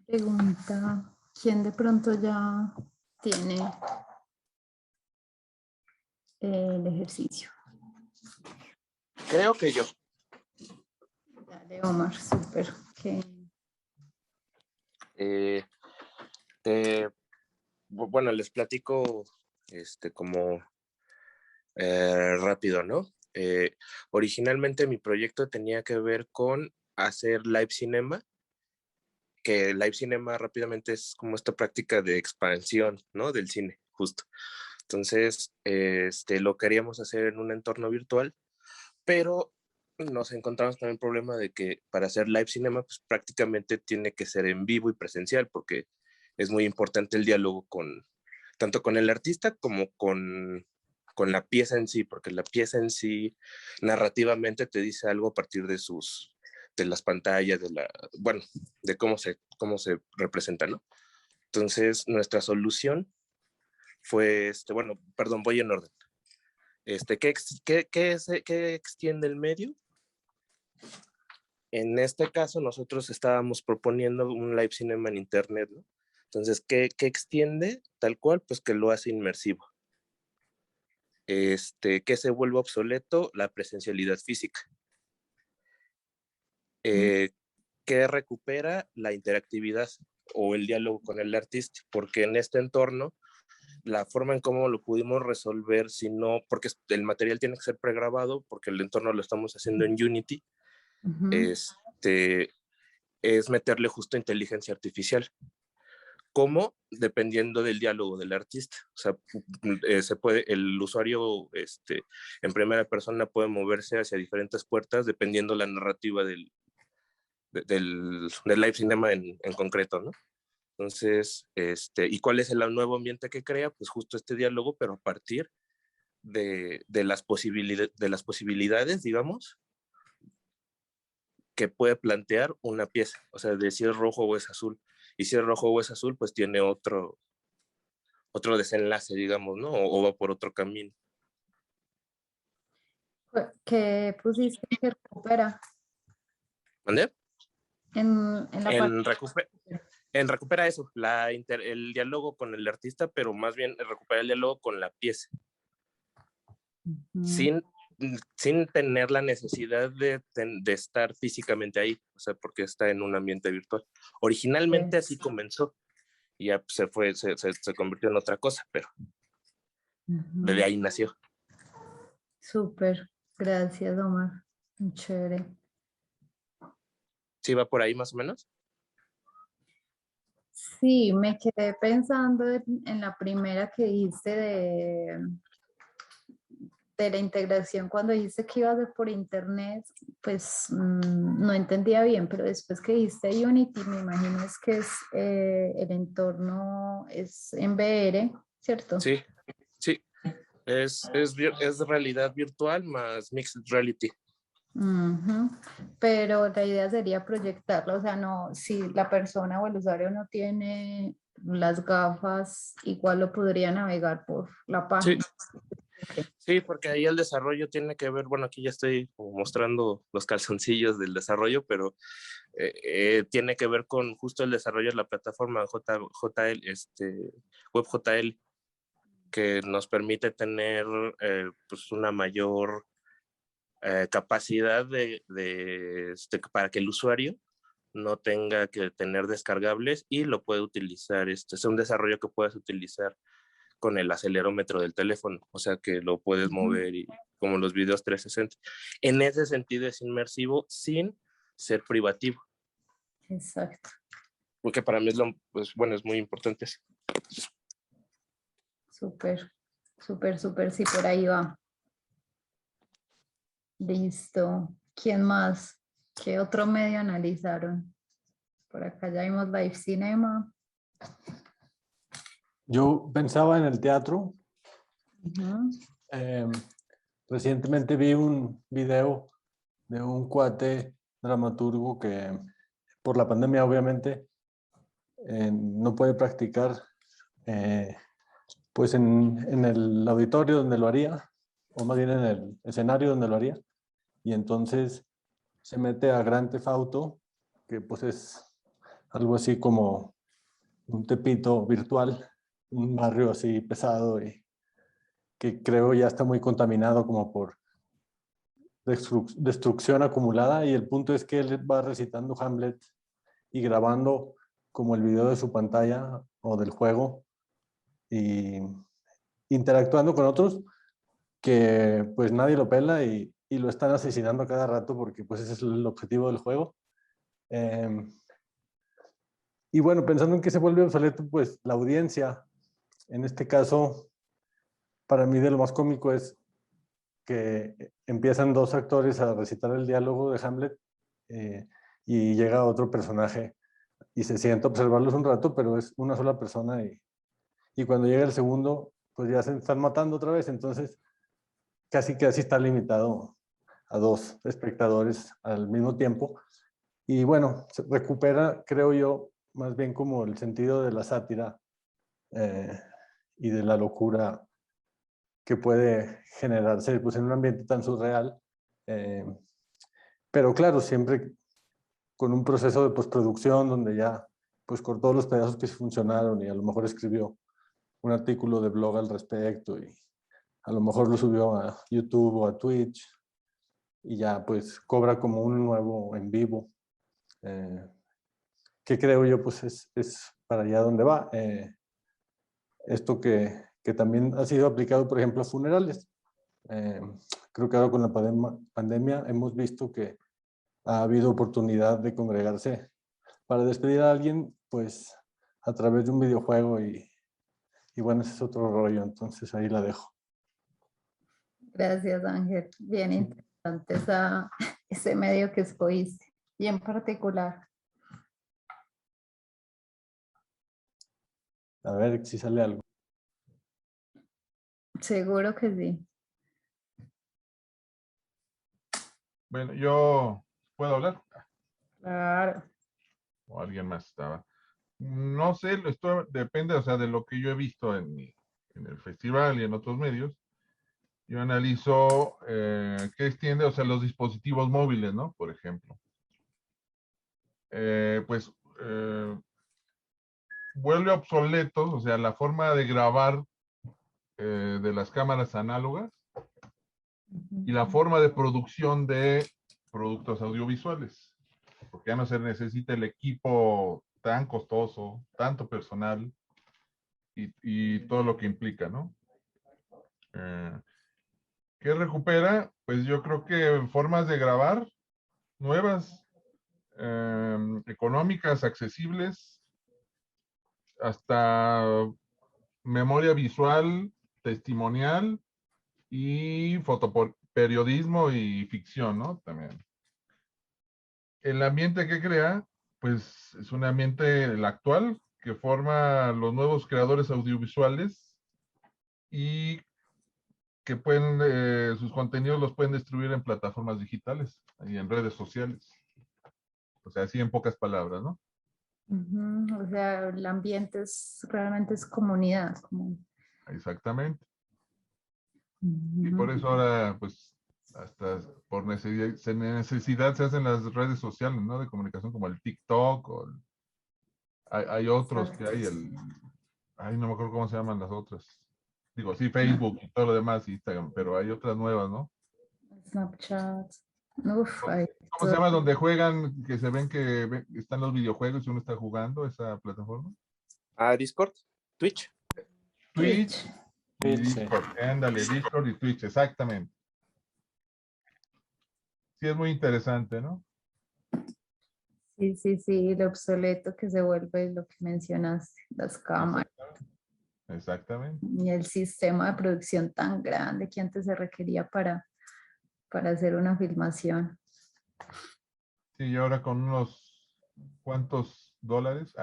Pregunta, ¿quién de pronto ya tiene el ejercicio? Creo que yo. Dale, Omar, súper. Que Eh, te- bueno, les platico como rápido, ¿no? Originalmente mi proyecto tenía que ver con hacer live cinema, que live cinema rápidamente es como esta práctica de expansión, ¿no? Del cine, justo. Entonces, lo queríamos hacer en un entorno virtual, pero nos encontramos con el problema de que para hacer live cinema, pues prácticamente tiene que ser en vivo y presencial, porque es muy importante el diálogo tanto con el artista como con la pieza en sí, porque la pieza en sí narrativamente te dice algo a partir de las pantallas, bueno, de cómo se representa, ¿no? Entonces, nuestra solución fue, bueno, perdón, voy en orden. ¿Qué extiende el medio? En este caso, nosotros estábamos proponiendo un live cinema en internet, ¿no? Entonces, ¿qué extiende? Tal cual, pues que lo hace inmersivo. ¿Qué se vuelve obsoleto? La presencialidad física. ¿Qué recupera? La interactividad o el diálogo con el artista, porque en este entorno, la forma en cómo lo pudimos resolver, porque el material tiene que ser pregrabado, porque el entorno lo estamos haciendo en Unity, es meterle justo inteligencia artificial. ¿Cómo? Dependiendo del diálogo del artista. O sea, el usuario en primera persona puede moverse hacia diferentes puertas dependiendo la narrativa del live cinema en concreto, ¿no? Entonces, ¿y cuál es el nuevo ambiente que crea? Pues justo este diálogo, pero a partir de las posibilidades, digamos, que puede plantear una pieza. O sea, de si es rojo o es azul. Y si es rojo o es azul, pues tiene otro desenlace, digamos, ¿no? O va por otro camino. ¿qué pusiste que recupera? ¿Mandé? En la parte. En recupera eso, el diálogo con el artista, pero más bien recupera el diálogo con la pieza. Sin tener la necesidad de estar físicamente ahí, o sea, porque está en un ambiente virtual. Originalmente así comenzó, y ya se convirtió en otra cosa, pero desde ahí nació. Súper, gracias, Omar. Muy chévere. ¿Sí va por ahí más o menos? Sí, me quedé pensando en la primera que dijiste de la integración, cuando dijiste que iba a ser por internet, pues no entendía bien, pero después que dijiste Unity, me imagino es que es el entorno es en VR, ¿cierto? Sí, sí. Es realidad virtual más mixed reality. Pero la idea sería proyectarlo, o sea, no, si la persona o el usuario no tiene las gafas, igual lo podría navegar por la página. Sí. Okay. Sí, porque ahí el desarrollo tiene que ver, bueno, aquí ya estoy mostrando los calzoncillos del desarrollo, pero tiene que ver con justo el desarrollo de la plataforma JL, WebJL, que nos permite tener pues una mayor capacidad para que el usuario no tenga que tener descargables y lo puede utilizar. Es un desarrollo que puedes utilizar con el acelerómetro del teléfono, o sea que lo puedes mover y como los videos 360. En ese sentido es inmersivo sin ser privativo. Exacto. Porque para mí es muy importante eso. Súper, súper, súper, sí, por ahí va. Listo. ¿Quién más? ¿Qué otro medio analizaron? Por acá ya vimos Live Cinema. Yo pensaba en el teatro. Recientemente vi un video de un cuate dramaturgo que por la pandemia obviamente no puede practicar pues en el auditorio donde lo haría, o más bien en el escenario donde lo haría, y entonces se mete a Grand Theft Auto, que pues es algo así como un Tepito virtual, un barrio así pesado y que creo ya está muy contaminado como por destrucción acumulada, y el punto es que él va recitando Hamlet y grabando como el video de su pantalla o del juego y interactuando con otros que pues nadie lo pela y lo están asesinando a cada rato porque pues ese es el objetivo del juego. Y bueno, pensando en que se vuelve obsoleto, pues la audiencia, en este caso, para mí de lo más cómico es que empiezan dos actores a recitar el diálogo de Hamlet y llega otro personaje y se sienta a observarlos un rato, pero es una sola persona y cuando llega el segundo, pues ya se están matando otra vez, entonces casi está limitado a dos espectadores al mismo tiempo. Y bueno, se recupera, creo yo, más bien como el sentido de la sátira y de la locura que puede generarse pues, en un ambiente tan surreal. Pero claro, siempre con un proceso de postproducción donde ya pues cortó los pedazos que sí funcionaron y a lo mejor escribió un artículo de blog al respecto y a lo mejor lo subió a YouTube o a Twitch y ya pues cobra como un nuevo en vivo, que creo yo pues es para allá donde va. Esto que también ha sido aplicado, por ejemplo, a funerales. Creo que ahora con la pandemia hemos visto que ha habido oportunidad de congregarse para despedir a alguien, pues a través de un videojuego y bueno, ese es otro rollo, entonces ahí la dejo. Gracias, Ángel. Bien interesante ese medio que escogiste y en particular. A ver si sale algo. Seguro que sí. Bueno, yo puedo hablar. Claro. O alguien más estaba. No sé, esto depende, o sea, de lo que yo he visto en el festival y en otros medios. Yo analizo qué extiende, o sea, los dispositivos móviles, ¿no? Por ejemplo. Pues vuelve obsoletos, o sea, la forma de grabar de las cámaras análogas y la forma de producción de productos audiovisuales, porque ya no se necesita el equipo tan costoso, tanto personal y todo lo que implica, ¿no? ¿Qué recupera? Pues yo creo que formas de grabar nuevas, económicas, accesibles, hasta memoria visual, testimonial y fotoperiodismo y ficción, ¿no? También. El ambiente que crea, pues es un ambiente el actual que forma los nuevos creadores audiovisuales y que pueden, sus contenidos los pueden distribuir en plataformas digitales y en redes sociales. O sea, así en pocas palabras, ¿no? O sea, el ambiente realmente es comunidad. Exactamente. Y por eso ahora, pues, hasta por necesidad se hacen las redes sociales, ¿no? De comunicación como el TikTok o hay otros que hay, no me acuerdo cómo se llaman las otras. Digo, sí, Facebook y todo lo demás, Instagram, pero hay otras nuevas, ¿no? Snapchat. Uf, ¿Cómo se llama? Donde juegan, que se ven que están los videojuegos y uno está jugando esa plataforma. Discord, Twitch. Twitch y Twitch, sí. Discord. Ándale, Discord y Twitch, exactamente. Sí, es muy interesante, ¿no? Sí, lo obsoleto que se vuelve lo que mencionaste, las cámaras. Exactamente. Y el sistema de producción tan grande que antes se requería para hacer una filmación. Sí, y ahora con unos cuantos dólares,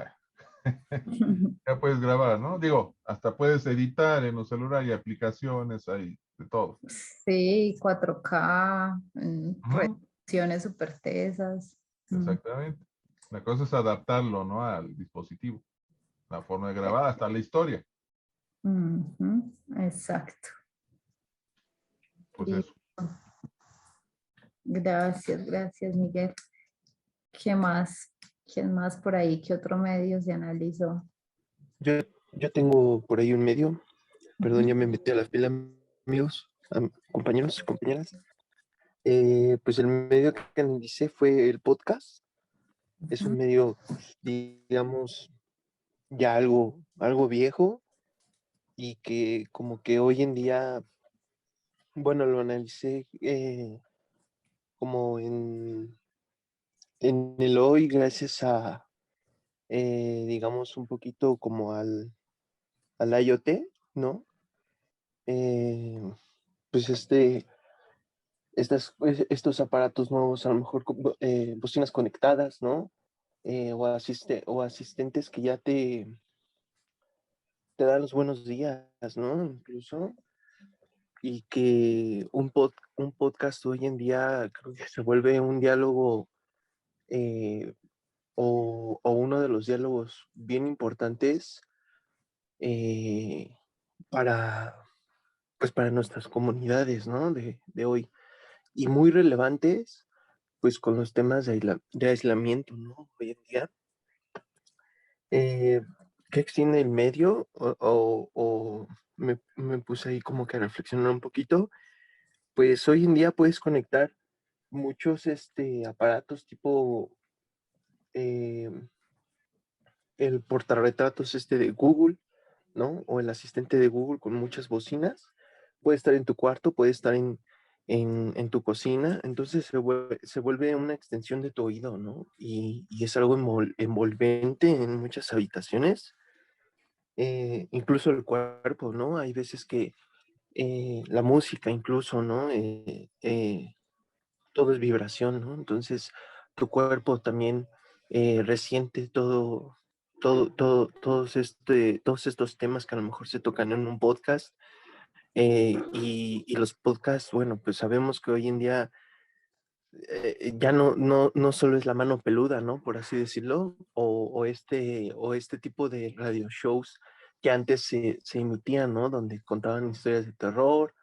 ya puedes grabar, ¿no? Digo, hasta puedes editar en un celular, hay aplicaciones, hay de todo. Sí, 4K, Ujú, reducciones súper tesas. exactamente. La cosa es adaptarlo, ¿no? Al dispositivo. La forma de grabar, hasta la historia. Exacto. Pues Y eso. gracias, Miguel. ¿Qué más? ¿Quién más por ahí? ¿Qué otro medio se analizó? Yo tengo por ahí un medio, perdón, ya Ujú. me metí a la fila, amigos, compañeros, compañeras. Pues el medio que analicé fue el podcast. Es un Ujú. medio, digamos, ya algo viejo y que como que hoy en día, bueno, lo analicé como en el hoy gracias a, digamos, un poquito como al IoT, ¿no? Eh, pues estos aparatos nuevos, a lo mejor bocinas conectadas, ¿no? O asistentes que ya te dan los buenos días, ¿no? Incluso. Y que un podcast hoy en día creo que se vuelve un diálogo eh, o uno de los diálogos bien importantes eh, para, pues para nuestras comunidades, ¿no? De hoy. Y muy relevantes, pues con los temas de aislamiento, ¿no? Hoy en día. Eh, ¿Qué extiende el medio? O me puse ahí como que a reflexionar un poquito. Pues hoy en día puedes conectar muchos aparatos tipo eh, el portarretratos de Google, ¿no? O el asistente de Google con muchas bocinas. Puede estar en tu cuarto, puede estar en tu cocina, entonces se vuelve una extensión de tu oído, ¿no? Y es algo envolvente en muchas habitaciones, incluso el cuerpo, ¿no? Hay veces que la música incluso, ¿no? Todo es vibración, ¿no? Entonces tu cuerpo también resiente todos estos temas que a lo mejor se tocan en un podcast. Y los podcasts, bueno, pues sabemos que hoy en día ya no solo es la mano peluda, ¿no? Por así decirlo, o este tipo de radio shows que antes se emitían, ¿no? Donde contaban historias de terror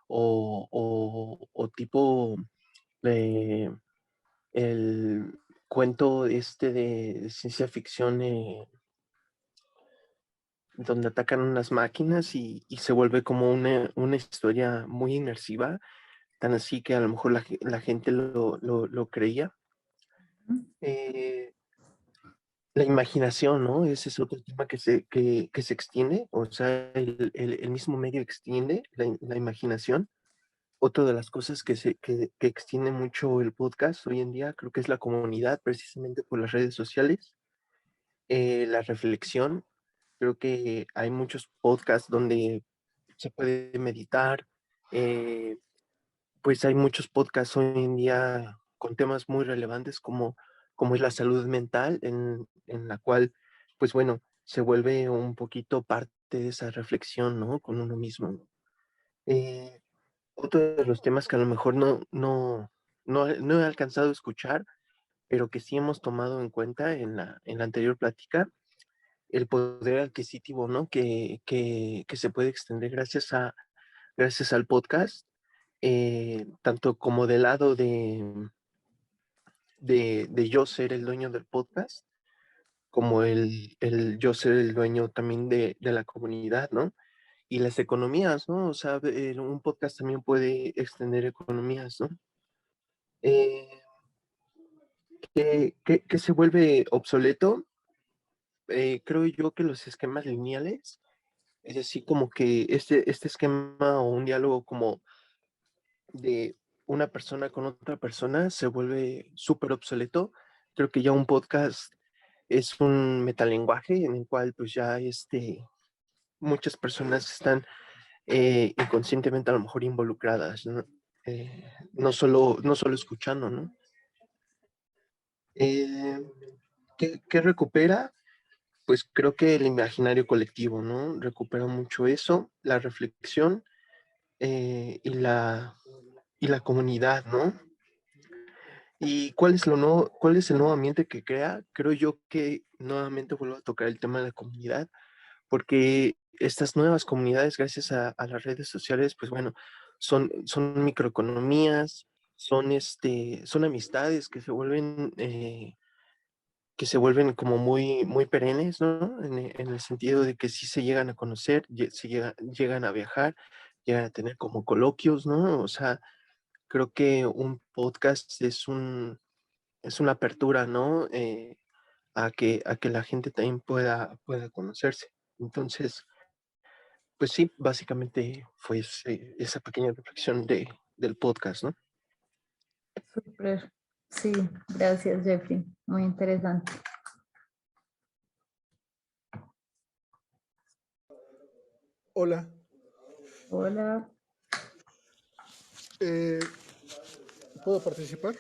o tipo eh, el cuento de ciencia ficción donde atacan unas máquinas y se vuelve como una historia muy inmersiva, tan así que a lo mejor la gente lo creía. Eh, la imaginación, ¿no? Ese es otro tema que se extiende, o sea, el mismo medio extiende la imaginación. Otra de las cosas que extiende mucho el podcast hoy en día creo que es la comunidad, precisamente por las redes sociales. La reflexión, creo que hay muchos podcasts donde se puede meditar. eh, pues hay muchos podcasts hoy en día con temas muy relevantes como es la salud mental, en la cual, pues bueno, se vuelve un poquito parte de esa reflexión, ¿no? Con uno mismo. Eh, Otro de los temas que a lo mejor no he alcanzado a escuchar, pero que sí hemos tomado en cuenta en la anterior plática, el poder adquisitivo, ¿no? Que se puede extender gracias al podcast, tanto como del lado de yo ser el dueño del podcast, como el yo ser el dueño también de la comunidad, ¿no? Y las economías, ¿no? O sea, un podcast también puede extender economías, ¿no? Eh, que se vuelve obsoleto, creo yo que los esquemas lineales, es decir, como que este esquema o un diálogo como de una persona con otra persona se vuelve súper obsoleto. Creo que ya un podcast es un metalenguaje en el cual pues ya muchas personas están inconscientemente a lo mejor involucradas, ¿no? No solo escuchando, ¿no? Eh, ¿Qué recupera? Pues creo que el imaginario colectivo, ¿no? Recupera mucho eso, la reflexión y la comunidad, ¿no? ¿Y cuál es el nuevo ambiente que crea? Creo yo que nuevamente vuelvo a tocar el tema de la comunidad, porque estas nuevas comunidades, gracias a las redes sociales, pues bueno, son microeconomías, son amistades que se vuelven que se vuelven como muy, muy perennes, ¿no? En el sentido de que sí se llegan a conocer, llegan a viajar, llegan a tener como coloquios, ¿no? O sea, creo que un podcast es una apertura, ¿no? A que la gente también pueda conocerse. Entonces, pues sí, básicamente fue esa pequeña reflexión del podcast, ¿no? Súper. Sí, gracias, Jeffrey. Muy interesante. Hola. Hola. ¿Puedo participar?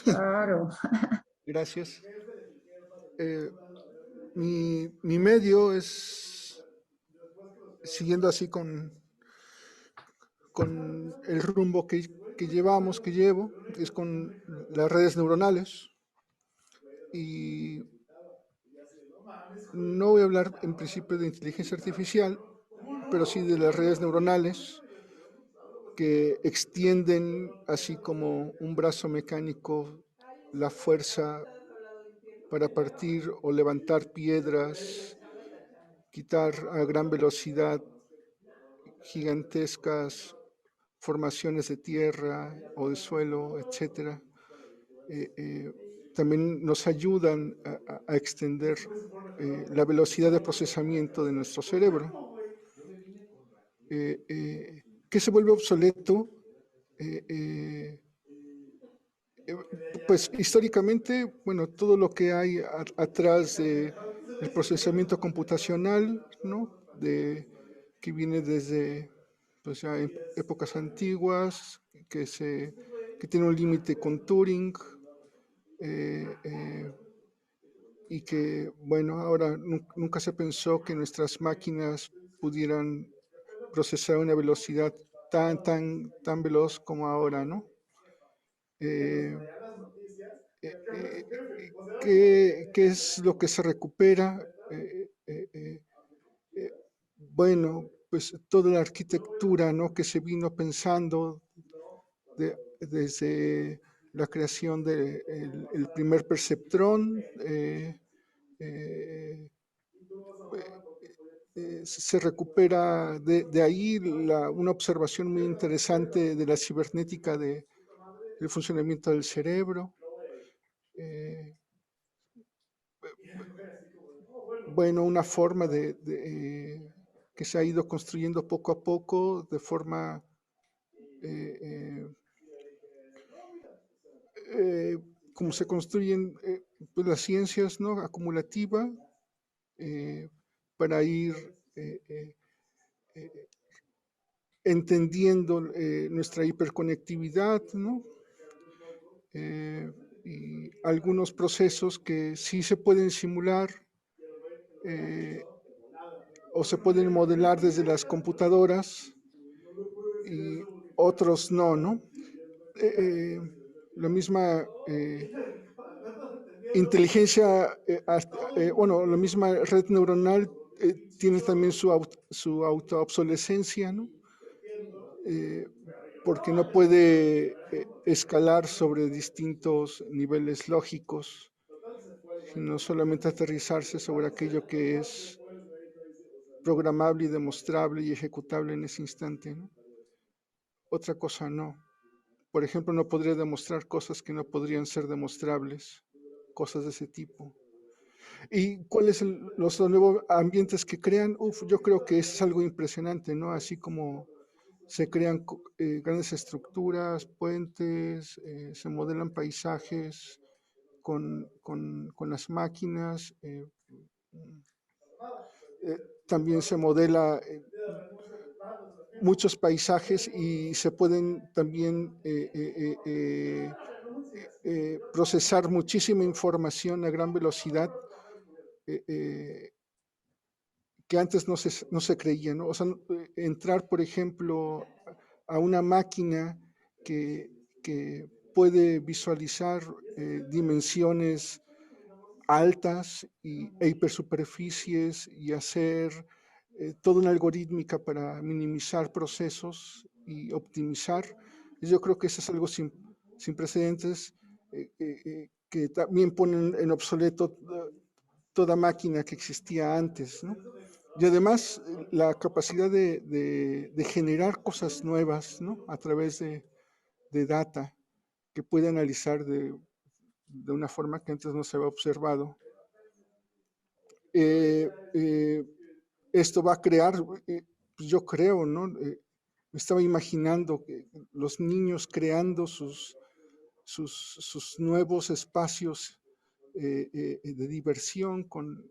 Claro. Gracias. Mi medio es siguiendo así con el rumbo que llevo, es con las redes neuronales. Y no voy a hablar en principio de inteligencia artificial, pero sí de las redes neuronales que extienden así como un brazo mecánico la fuerza para partir o levantar piedras, quitar a gran velocidad gigantescas formaciones de tierra o de suelo, etcétera. También nos ayudan a extender la velocidad de procesamiento de nuestro cerebro, que se vuelve obsoleto. Pues históricamente, bueno, todo lo que hay atrás del procesamiento computacional, ¿no? Que viene desde pues, ya épocas antiguas, que tiene un límite con Turing, y que, bueno, ahora nunca se pensó que nuestras máquinas pudieran procesar a una velocidad tan veloz como ahora, ¿no? Eh, ¿Qué es lo que se recupera? Bueno, pues toda la arquitectura, ¿no? Que se vino pensando desde la creación del el primer perceptrón, se recupera de ahí una observación muy interesante de la cibernética del funcionamiento del cerebro. Bueno, una forma que se ha ido construyendo poco a poco de forma como se construyen pues las ciencias, ¿no? Acumulativa, para ir entendiendo nuestra hiperconectividad, ¿no? Y algunos procesos que sí se pueden simular o se pueden modelar desde las computadoras y otros no, ¿no? La misma inteligencia, bueno, la misma red neuronal tiene también su autoobsolescencia, ¿no? Porque no puede escalar sobre distintos niveles lógicos, sino solamente aterrizarse sobre aquello que es programable y demostrable y ejecutable en ese instante, ¿no? Otra cosa no. Por ejemplo, no podría demostrar cosas que no podrían ser demostrables, cosas de ese tipo. ¿Y cuáles son los nuevos ambientes que crean? Yo creo que es algo impresionante, ¿no? Así como se crean grandes estructuras, puentes, se modelan paisajes con las máquinas, también se modela muchos paisajes y se pueden también procesar muchísima información a gran velocidad que antes no se creía, ¿no? O sea, entrar, por ejemplo, a una máquina que puede visualizar dimensiones altas e hipersuperficies y hacer toda una algorítmica para minimizar procesos y optimizar. Yo creo que eso es algo sin precedentes que también ponen en obsoleto toda máquina que existía antes, ¿no? Y además la capacidad de generar cosas nuevas, ¿no? A través de data que puede analizar de una forma que antes no se había observado. Esto va a crear, pues yo creo, ¿no? Estaba imaginando que los niños creando sus nuevos espacios de diversión con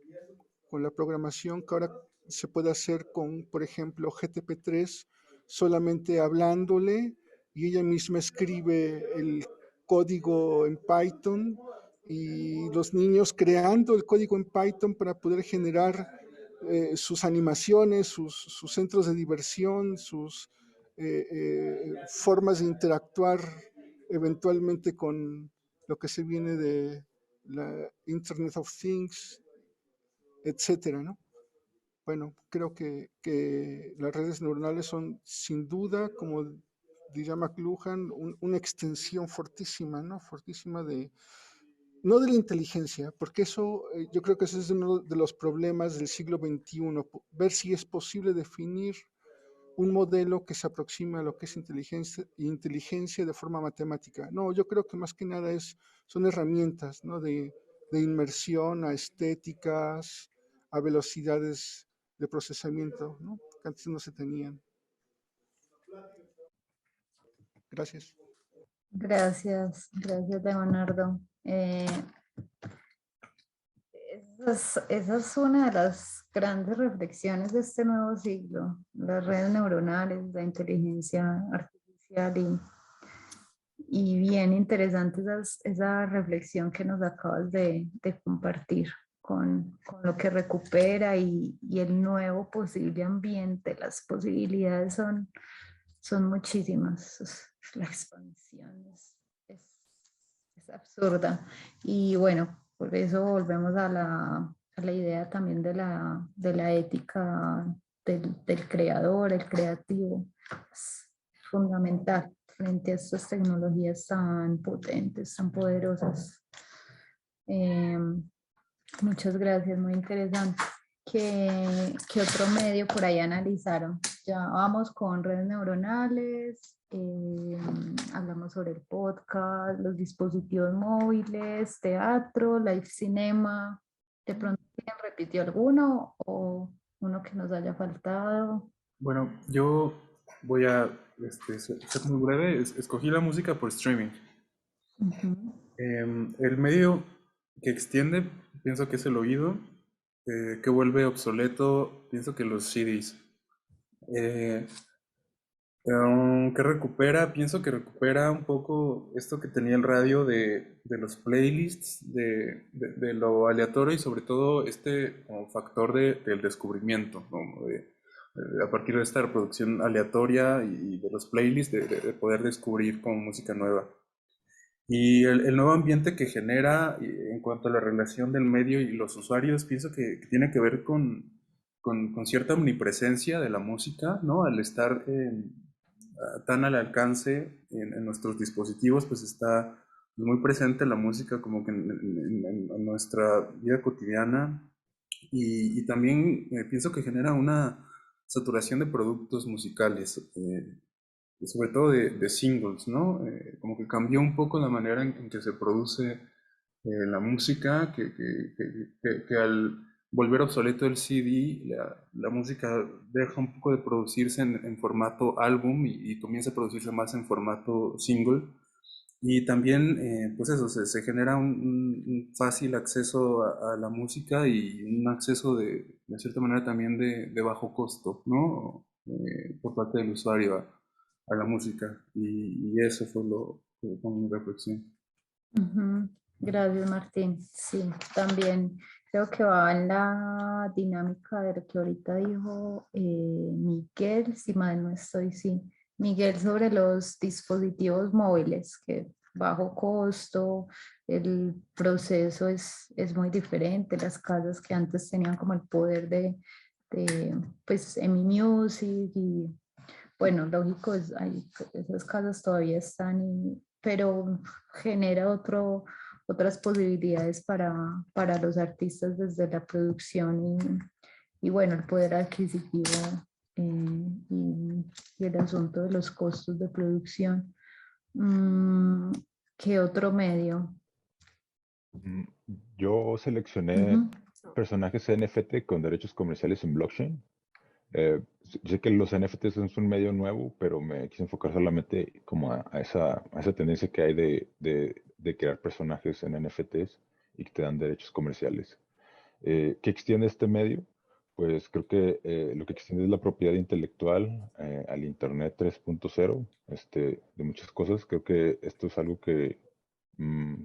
la programación que ahora se puede hacer con, por ejemplo, GTP3, solamente hablándole y ella misma escribe el código en Python y los niños creando el código en Python para poder generar sus animaciones, sus centros de diversión, sus formas de interactuar eventualmente con lo que se viene de la Internet of Things, etcétera, ¿no? Bueno, creo que las redes neuronales son sin duda, como diría McLuhan, una extensión fortísima, ¿no? Fortísima no de la inteligencia, porque eso, yo creo que ese es uno de los problemas del siglo XXI, ver si es posible definir un modelo que se aproxima a lo que es inteligencia de forma matemática. No, yo creo que más que nada son herramientas, ¿no? de inmersión a estéticas, a velocidades de procesamiento, ¿no? Que antes no se tenían. Gracias. Gracias, Leonardo. Esa es una de las grandes reflexiones de este nuevo siglo, las redes neuronales, la inteligencia artificial y bien interesante esa reflexión que nos acabas de compartir con lo que recupera y el nuevo posible ambiente. Las posibilidades son muchísimas, la expansión es absurda y bueno, por eso volvemos a la idea también de la ética del creador, el creativo. Es fundamental frente a estas tecnologías tan potentes, tan poderosas. Muchas gracias, muy interesante. ¿Qué otro medio por ahí analizaron? Ya vamos con redes neuronales, hablamos sobre el podcast, los dispositivos móviles, teatro, live cinema. ¿De pronto alguien repitió alguno o uno que nos haya faltado? Bueno, yo voy a ser muy breve. Escogí la música por streaming. El medio que extiende, pienso que es el oído, que vuelve obsoleto, pienso que los CDs. Que recupera, pienso que recupera un poco esto que tenía el radio de los playlists, de lo aleatorio y sobre todo este como factor del descubrimiento, como a partir de esta reproducción aleatoria y de los playlists, de poder descubrir como música nueva. Y el nuevo ambiente que genera en cuanto a la relación del medio y los usuarios, pienso que tiene que ver con cierta omnipresencia de la música, ¿no? Al estar tan al alcance en nuestros dispositivos, pues está muy presente la música como que en nuestra vida cotidiana y también pienso que genera una saturación de productos musicales, sobre todo de singles, ¿no? Como que cambió un poco la manera en que se produce la música, que al volver obsoleto el CD, la música deja un poco de producirse en formato álbum y comienza a producirse más en formato single. Y también, pues eso, se genera un fácil acceso a la música y un acceso de cierta manera también de bajo costo, ¿no? Por parte del usuario a la música. Y eso fue mi reflexión. Gracias, Martín. Sí, también creo que va en la dinámica de lo que ahorita dijo Miguel, si mal no estoy, sí. Miguel, sobre los dispositivos móviles, que bajo costo, el proceso es muy diferente. Las casas que antes tenían como el poder de pues, EMI Music y bueno, lógico, esas casas todavía están, pero genera otras posibilidades para los artistas desde la producción y bueno, el poder adquisitivo y el asunto de los costos de producción. ¿Qué otro medio? Mm, Yo seleccioné Ujú. personajes NFT con derechos comerciales en blockchain. Sé que los NFTs es un medio nuevo, pero me quise enfocar solamente como a esa tendencia que hay de crear personajes en NFTs y que te dan derechos comerciales. ¿Qué extiende este medio? Pues creo que lo que extiende es la propiedad intelectual al Internet 3.0, de muchas cosas. Creo que esto es algo que mm,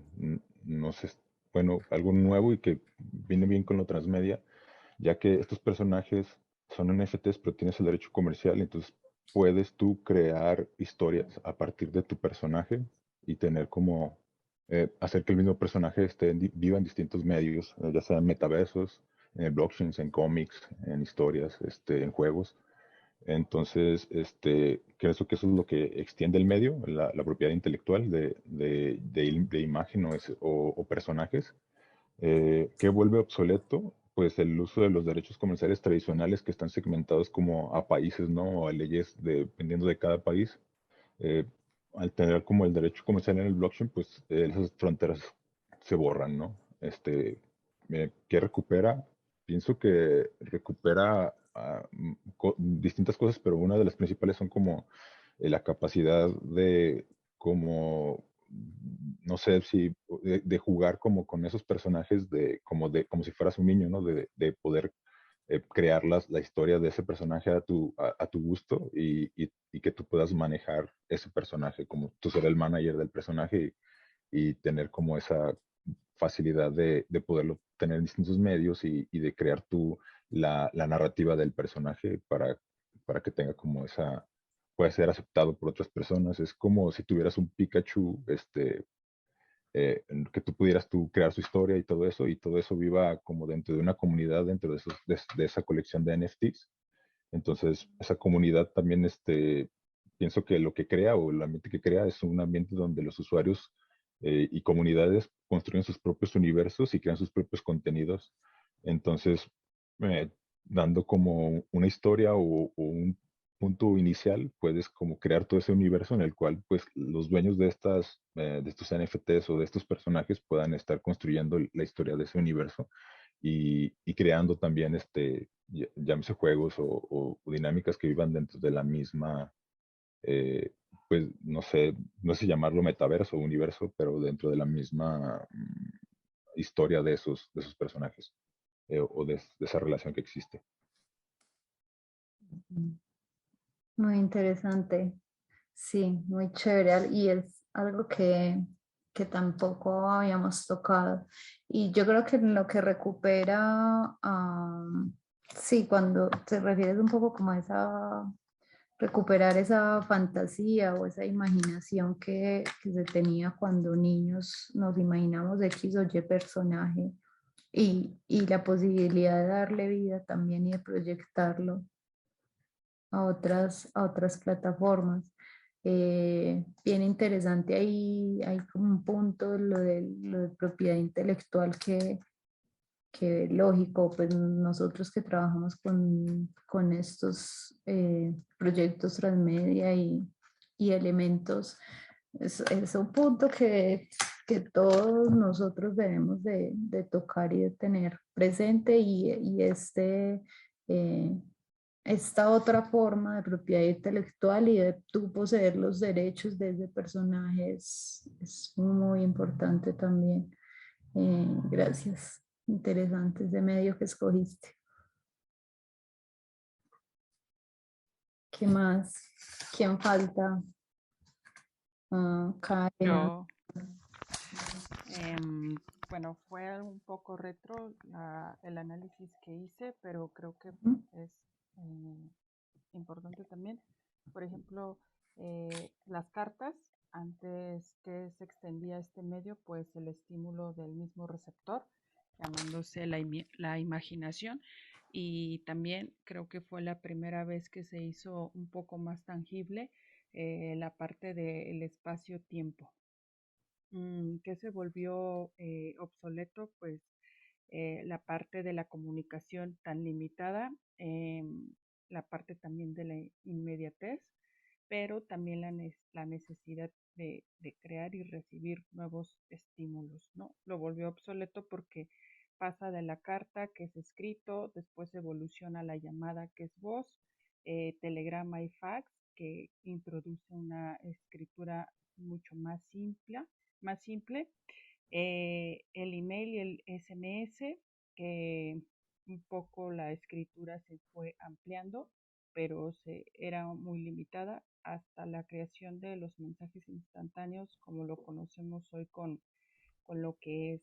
no sé, bueno, algo nuevo y que viene bien con lo transmedia, ya que estos personajes son NFTs, pero tienes el derecho comercial, entonces puedes tú crear historias a partir de tu personaje y tener como hacer que el mismo personaje viva en distintos medios, ya sean metaversos, en blockchains, en cómics, en historias, en juegos. Entonces, creo que eso es lo que extiende el medio, la propiedad intelectual de imagen o personajes. ¿Qué vuelve obsoleto? Pues el uso de los derechos comerciales tradicionales que están segmentados como a países, ¿no? O a leyes dependiendo de cada país. Eh, Al tener como el derecho comercial en el blockchain, pues esas fronteras se borran, ¿no? ¿Qué recupera? Pienso que recupera distintas cosas, pero una de las principales son como la capacidad de como no sé si de jugar como con esos personajes como si fueras un niño, ¿no? De poder crear la historia de ese personaje a tu gusto y que tú puedas manejar ese personaje, como tú ser el manager del personaje y tener como esa facilidad de poderlo tener en distintos medios y de crear tú la narrativa del personaje para que tenga como esa, pueda ser aceptado por otras personas. Es como si tuvieras un Pikachu, en que tú pudieras tú crear su historia y todo eso viva como dentro de una comunidad, dentro de esa colección de NFTs. Entonces, esa comunidad también, pienso que lo que crea o el ambiente que crea es un ambiente donde los usuarios y comunidades construyen sus propios universos y crean sus propios contenidos. Entonces, eh, dando como una historia o un punto inicial, puedes como crear todo ese universo en el cual pues los dueños de estos NFTs o de estos personajes puedan estar construyendo la historia de ese universo y creando también llámese juegos o dinámicas que vivan dentro de la misma, eh, pues no sé llamarlo metaverso o universo, pero dentro de la misma historia de esos personajes o de esa relación que existe. Muy interesante. Sí, muy chévere. Y es algo que tampoco habíamos tocado. Y yo creo que lo que recupera, sí, cuando te refieres un poco como a esa, recuperar esa fantasía o esa imaginación que se tenía cuando niños nos imaginamos X o Y personaje y la posibilidad de darle vida también y de proyectarlo a otras plataformas. Bien interesante ahí, hay como un punto, lo de propiedad intelectual que lógico, pues nosotros que trabajamos con estos proyectos transmedia y elementos, es un punto que todos nosotros debemos de tocar y de tener presente y eh, esta otra forma de propiedad intelectual y de tú poseer los derechos de ese personaje es muy importante también. Gracias. Interesante ese medio que escogiste. ¿Qué más? ¿Quién falta? Karen. Yo, em, bueno, fue un poco retro el análisis que hice, pero creo que es eh, importante también. Por ejemplo, las cartas, antes que se extendía este medio, pues el estímulo del mismo receptor, llamándose la imaginación, y también creo que fue la primera vez que se hizo un poco más tangible la parte del espacio-tiempo. ¿Qué se volvió obsoleto? Pues la parte de la comunicación tan limitada, la parte también de la inmediatez, pero también la necesidad de crear y recibir nuevos estímulos, ¿no? Lo volvió obsoleto porque pasa de la carta, que es escrito, después evoluciona a la llamada, que es voz, telegrama y fax, que introduce una escritura mucho más simple, el email y el SMS, que un poco la escritura se fue ampliando, pero era muy limitada, hasta la creación de los mensajes instantáneos, como lo conocemos hoy con lo que es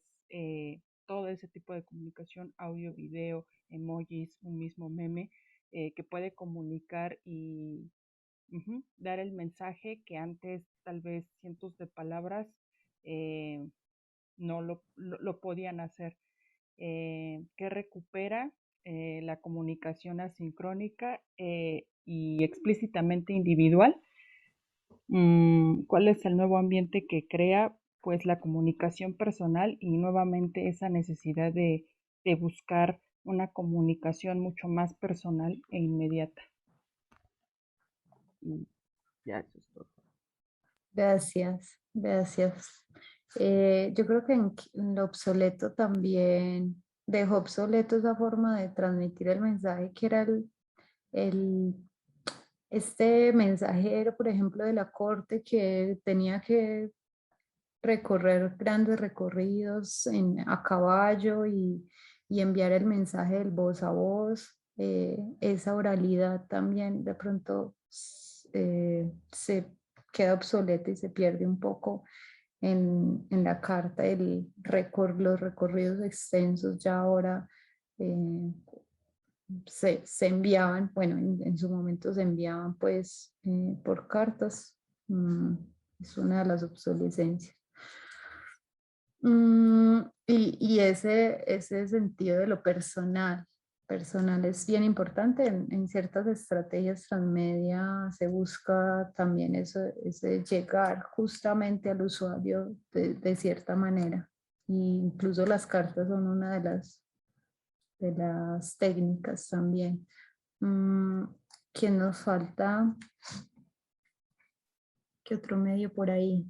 todo ese tipo de comunicación, audio, video, emojis, un mismo meme, que puede comunicar y dar el mensaje que antes tal vez cientos de palabras no lo podían hacer, que recupera la comunicación asincrónica y explícitamente individual. ¿Cuál es el nuevo ambiente que crea? Pues la comunicación personal y nuevamente esa necesidad de buscar una comunicación mucho más personal e inmediata. Y ya, eso es todo. Gracias, gracias. Yo creo que en lo obsoleto también dejó obsoleto esa forma de transmitir el mensaje que era este mensajero, por ejemplo, de la corte que tenía que recorrer grandes recorridos a caballo y enviar el mensaje del voz a voz. Esa oralidad también de pronto se queda obsoleta y se pierde un poco en la carta. Los recorridos extensos ya ahora se enviaban, bueno, en su momento se enviaban pues por cartas. Es una de las obsolescencias. Y ese sentido de lo personal es bien importante. En ciertas estrategias transmedia se busca también ese llegar justamente al usuario de cierta manera. Y incluso las cartas son una de las técnicas también. ¿Quién nos falta? ¿Qué otro medio por ahí?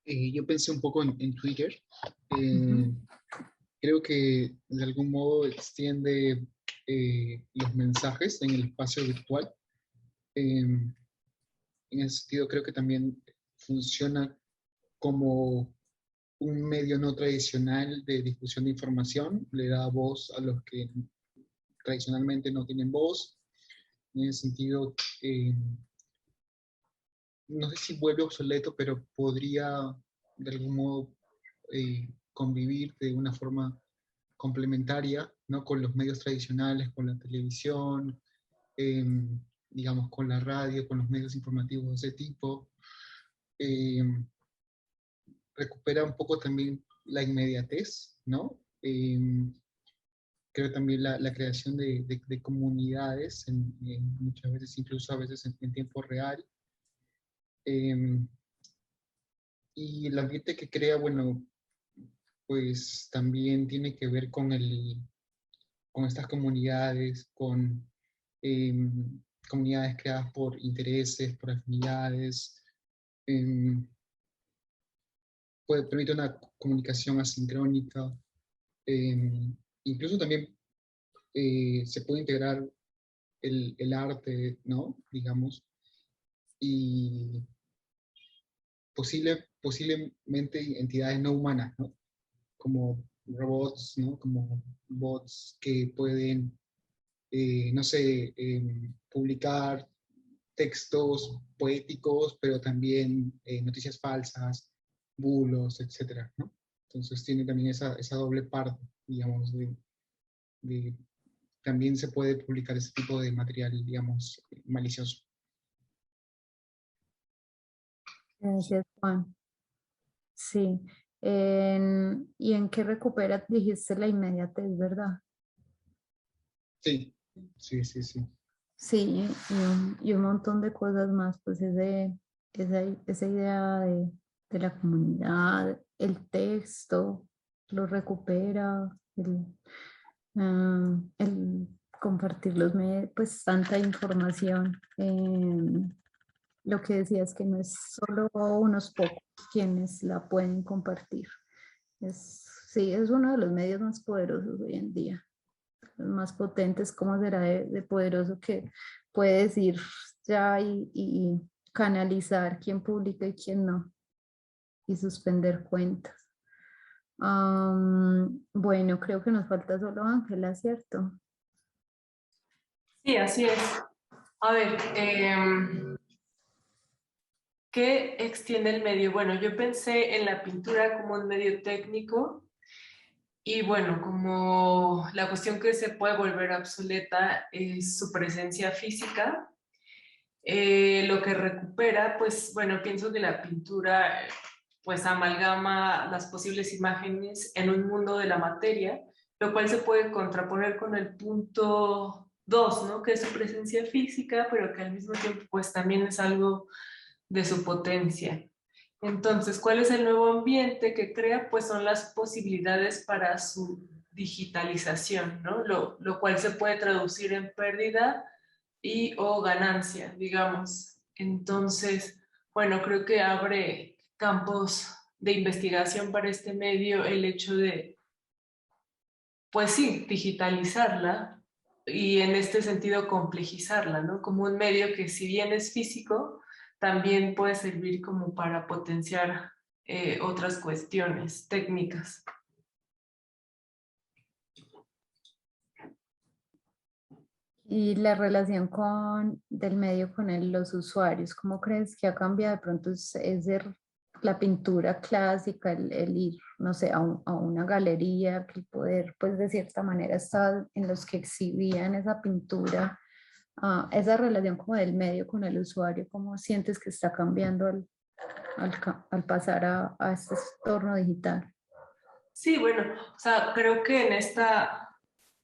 Yo pensé un poco en Twitter. Creo que de algún modo extiende los mensajes en el espacio virtual. En ese sentido, creo que también funciona como un medio no tradicional de difusión de información. Le da voz a los que tradicionalmente no tienen voz. En ese sentido, no sé si vuelve obsoleto, pero podría de algún modo convivir de una forma complementaria, ¿no? Con los medios tradicionales, con la televisión, digamos, con la radio, con los medios informativos de ese tipo. Recupera un poco también la inmediatez, ¿no? Creo también la creación de comunidades, muchas veces, incluso a veces en tiempo real. Y el ambiente que crea, bueno, pues también tiene que ver con estas comunidades, con comunidades creadas por intereses, por afinidades. Permite una comunicación asincrónica. Incluso también se puede integrar el arte, ¿no? Digamos, y posiblemente entidades no humanas, ¿no? Como robots, ¿no? Como bots que pueden, no sé, publicar textos poéticos, pero también noticias falsas, bulos, etcétera, ¿no? Entonces tiene también esa doble parte, digamos, también se puede publicar ese tipo de material, digamos, malicioso. Gracias, Juan. Sí. ¿Y en qué recupera? Dijiste la inmediatez, ¿verdad? Sí, sí, sí, sí. Sí, y un montón de cosas más, pues esa idea de la comunidad, el texto lo recupera, el compartir los medios, pues tanta información. Lo que decía es que no es solo unos pocos quienes la pueden compartir. Sí, es uno de los medios más poderosos hoy en día, los más potentes. ¿Cómo será de poderoso que puede decir ya y canalizar quién publica y quién no, y suspender cuentas? Bueno, creo que nos falta solo Ángela, ¿cierto? Sí, así es. A ver, ¿qué extiende el medio? Bueno, yo pensé en la pintura como un medio técnico y bueno, como la cuestión que se puede volver obsoleta es su presencia física. Lo que recupera, pues bueno, pienso que la pintura pues amalgama las posibles imágenes en un mundo de la materia, lo cual se puede contraponer con el punto 2, ¿no? Que es su presencia física, pero que al mismo tiempo pues también es algo de su potencia. Entonces, ¿cuál es el nuevo ambiente que crea? Pues son las posibilidades para su digitalización, ¿no? Lo cual se puede traducir en pérdida y o ganancia, digamos. Entonces, bueno, creo que abre campos de investigación para este medio el hecho de, pues sí, digitalizarla y en este sentido complejizarla, ¿no? Como un medio que si bien es físico, también puede servir como para potenciar otras cuestiones técnicas. Y la relación del medio con los usuarios, ¿cómo crees que ha cambiado? De pronto es de la pintura clásica, el ir, no sé, a una galería, que el poder, pues de cierta manera estar en los que exhibían esa pintura, esa relación como del medio con el usuario, ¿cómo sientes que está cambiando al pasar a este entorno digital? Sí, bueno, o sea, creo que en esta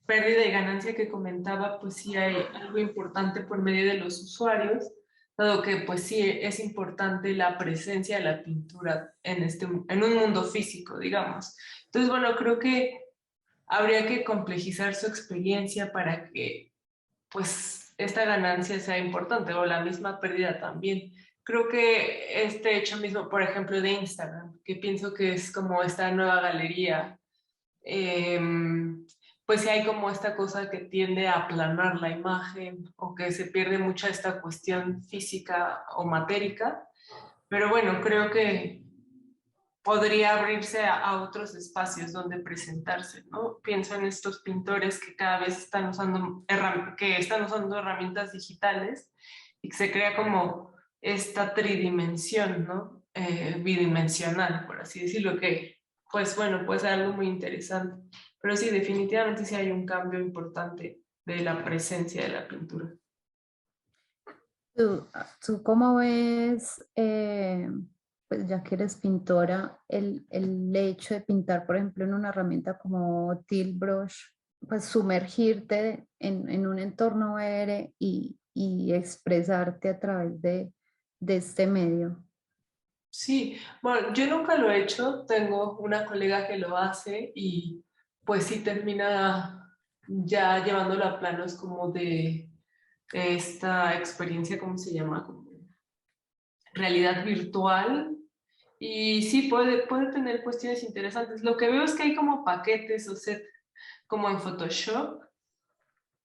pérdida y ganancia que comentaba, pues sí hay algo importante por medio de los usuarios, dado que pues sí es importante la presencia de la pintura en un mundo físico, digamos. Entonces, bueno, creo que habría que complejizar su experiencia para que pues esta ganancia sea importante o la misma pérdida también. Creo que este hecho mismo, por ejemplo, de Instagram, que pienso que es como esta nueva galería, pues sí hay como esta cosa que tiende a aplanar la imagen o que se pierde mucha esta cuestión física o matérica, pero bueno, creo que podría abrirse a otros espacios donde presentarse, ¿no? Pienso en estos pintores que cada vez están usando, herramientas digitales y que se crea como esta tridimensión, ¿no? Bidimensional, por así decirlo, que pues bueno, puede ser algo muy interesante. Pero sí, definitivamente sí hay un cambio importante de la presencia de la pintura. ¿Tú cómo ves, pues ya que eres pintora, el hecho de pintar, por ejemplo, en una herramienta como Tilt Brush, pues sumergirte en un entorno VR y expresarte a través de este medio? Sí, bueno, yo nunca lo he hecho, tengo una colega que lo hace y pues sí termina ya llevándolo a planos como de esta experiencia, ¿cómo se llama? Como realidad virtual y sí puede tener cuestiones interesantes. Lo que veo es que hay como paquetes o set como en Photoshop.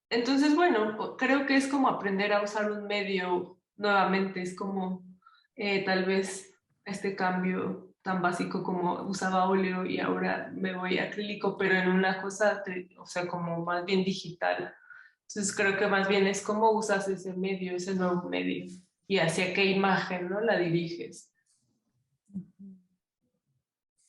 Entonces, bueno, creo que es como aprender a usar un medio nuevamente, es como tal vez este cambio tan básico como usaba óleo y ahora me voy a acrílico, pero en una cosa, o sea, como más bien digital. Entonces creo que más bien es cómo usas ese medio, ese nuevo medio y hacia qué imagen, ¿no? La diriges.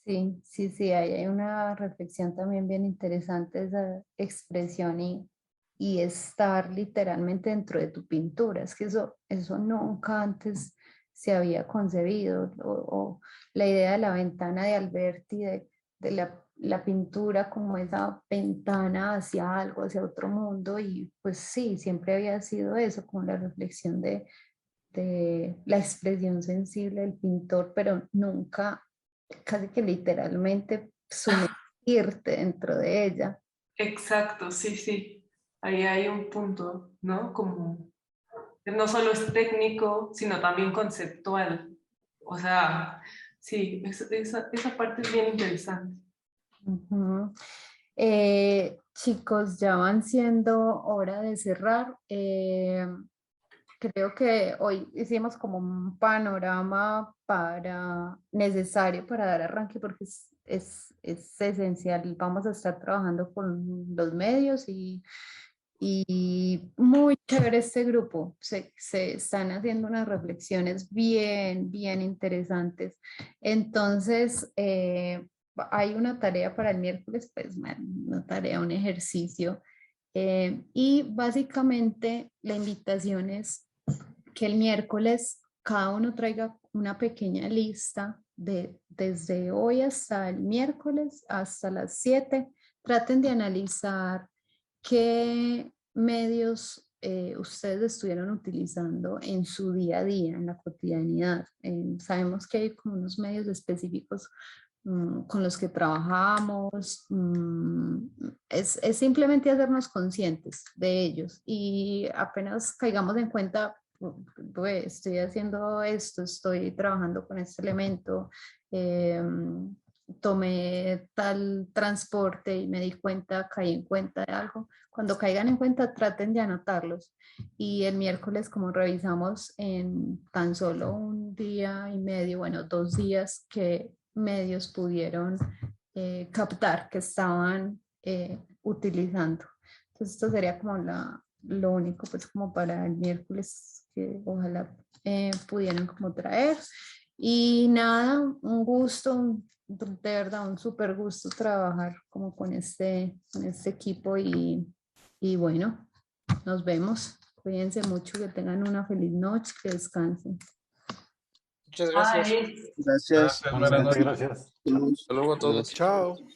Sí, sí, sí, hay una reflexión también bien interesante de esa expresión y estar literalmente dentro de tu pintura. Es que eso nunca antes se había concebido. O la idea de la ventana de Alberti, de la pintura como esa ventana hacia algo, hacia otro mundo. Y pues sí, siempre había sido eso, como la reflexión de la expresión sensible del pintor, pero nunca, casi que literalmente, sumergirte dentro de ella. Exacto, sí, sí. Ahí hay un punto, ¿no? Como que no solo es técnico, sino también conceptual. O sea, sí, esa parte es bien interesante. Ujú. Chicos, ya van siendo hora de cerrar. Creo que hoy hicimos como un panorama necesario para dar arranque porque es esencial. Vamos a estar trabajando con los medios y muy chévere este grupo. Se están haciendo unas reflexiones bien interesantes. Entonces, hay una tarea para el miércoles, pues una tarea, un ejercicio. Y básicamente la invitación es que el miércoles cada uno traiga una pequeña lista desde hoy hasta el miércoles, hasta las 7. Traten de analizar qué medios ustedes estuvieron utilizando en su día a día, en la cotidianidad. Sabemos que hay como unos medios específicos con los que trabajamos. Es simplemente hacernos conscientes de ellos y apenas caigamos en cuenta, pues, estoy haciendo esto, estoy trabajando con este elemento, tomé tal transporte y me di cuenta, caí en cuenta de algo. Cuando caigan en cuenta, traten de anotarlos. Y el miércoles, como revisamos en tan solo un día y medio, bueno, 2 días, que medios pudieron captar que estaban utilizando. Entonces, esto sería como lo único, pues como para el miércoles, que ojalá pudieran como traer. Y nada, un gusto, de verdad, un súper gusto trabajar como con este equipo y bueno, nos vemos. Cuídense mucho, que tengan una feliz noche, que descansen. Muchas gracias. Ay. Gracias. Buenas noches. Gracias. Hasta luego a todos. Chao.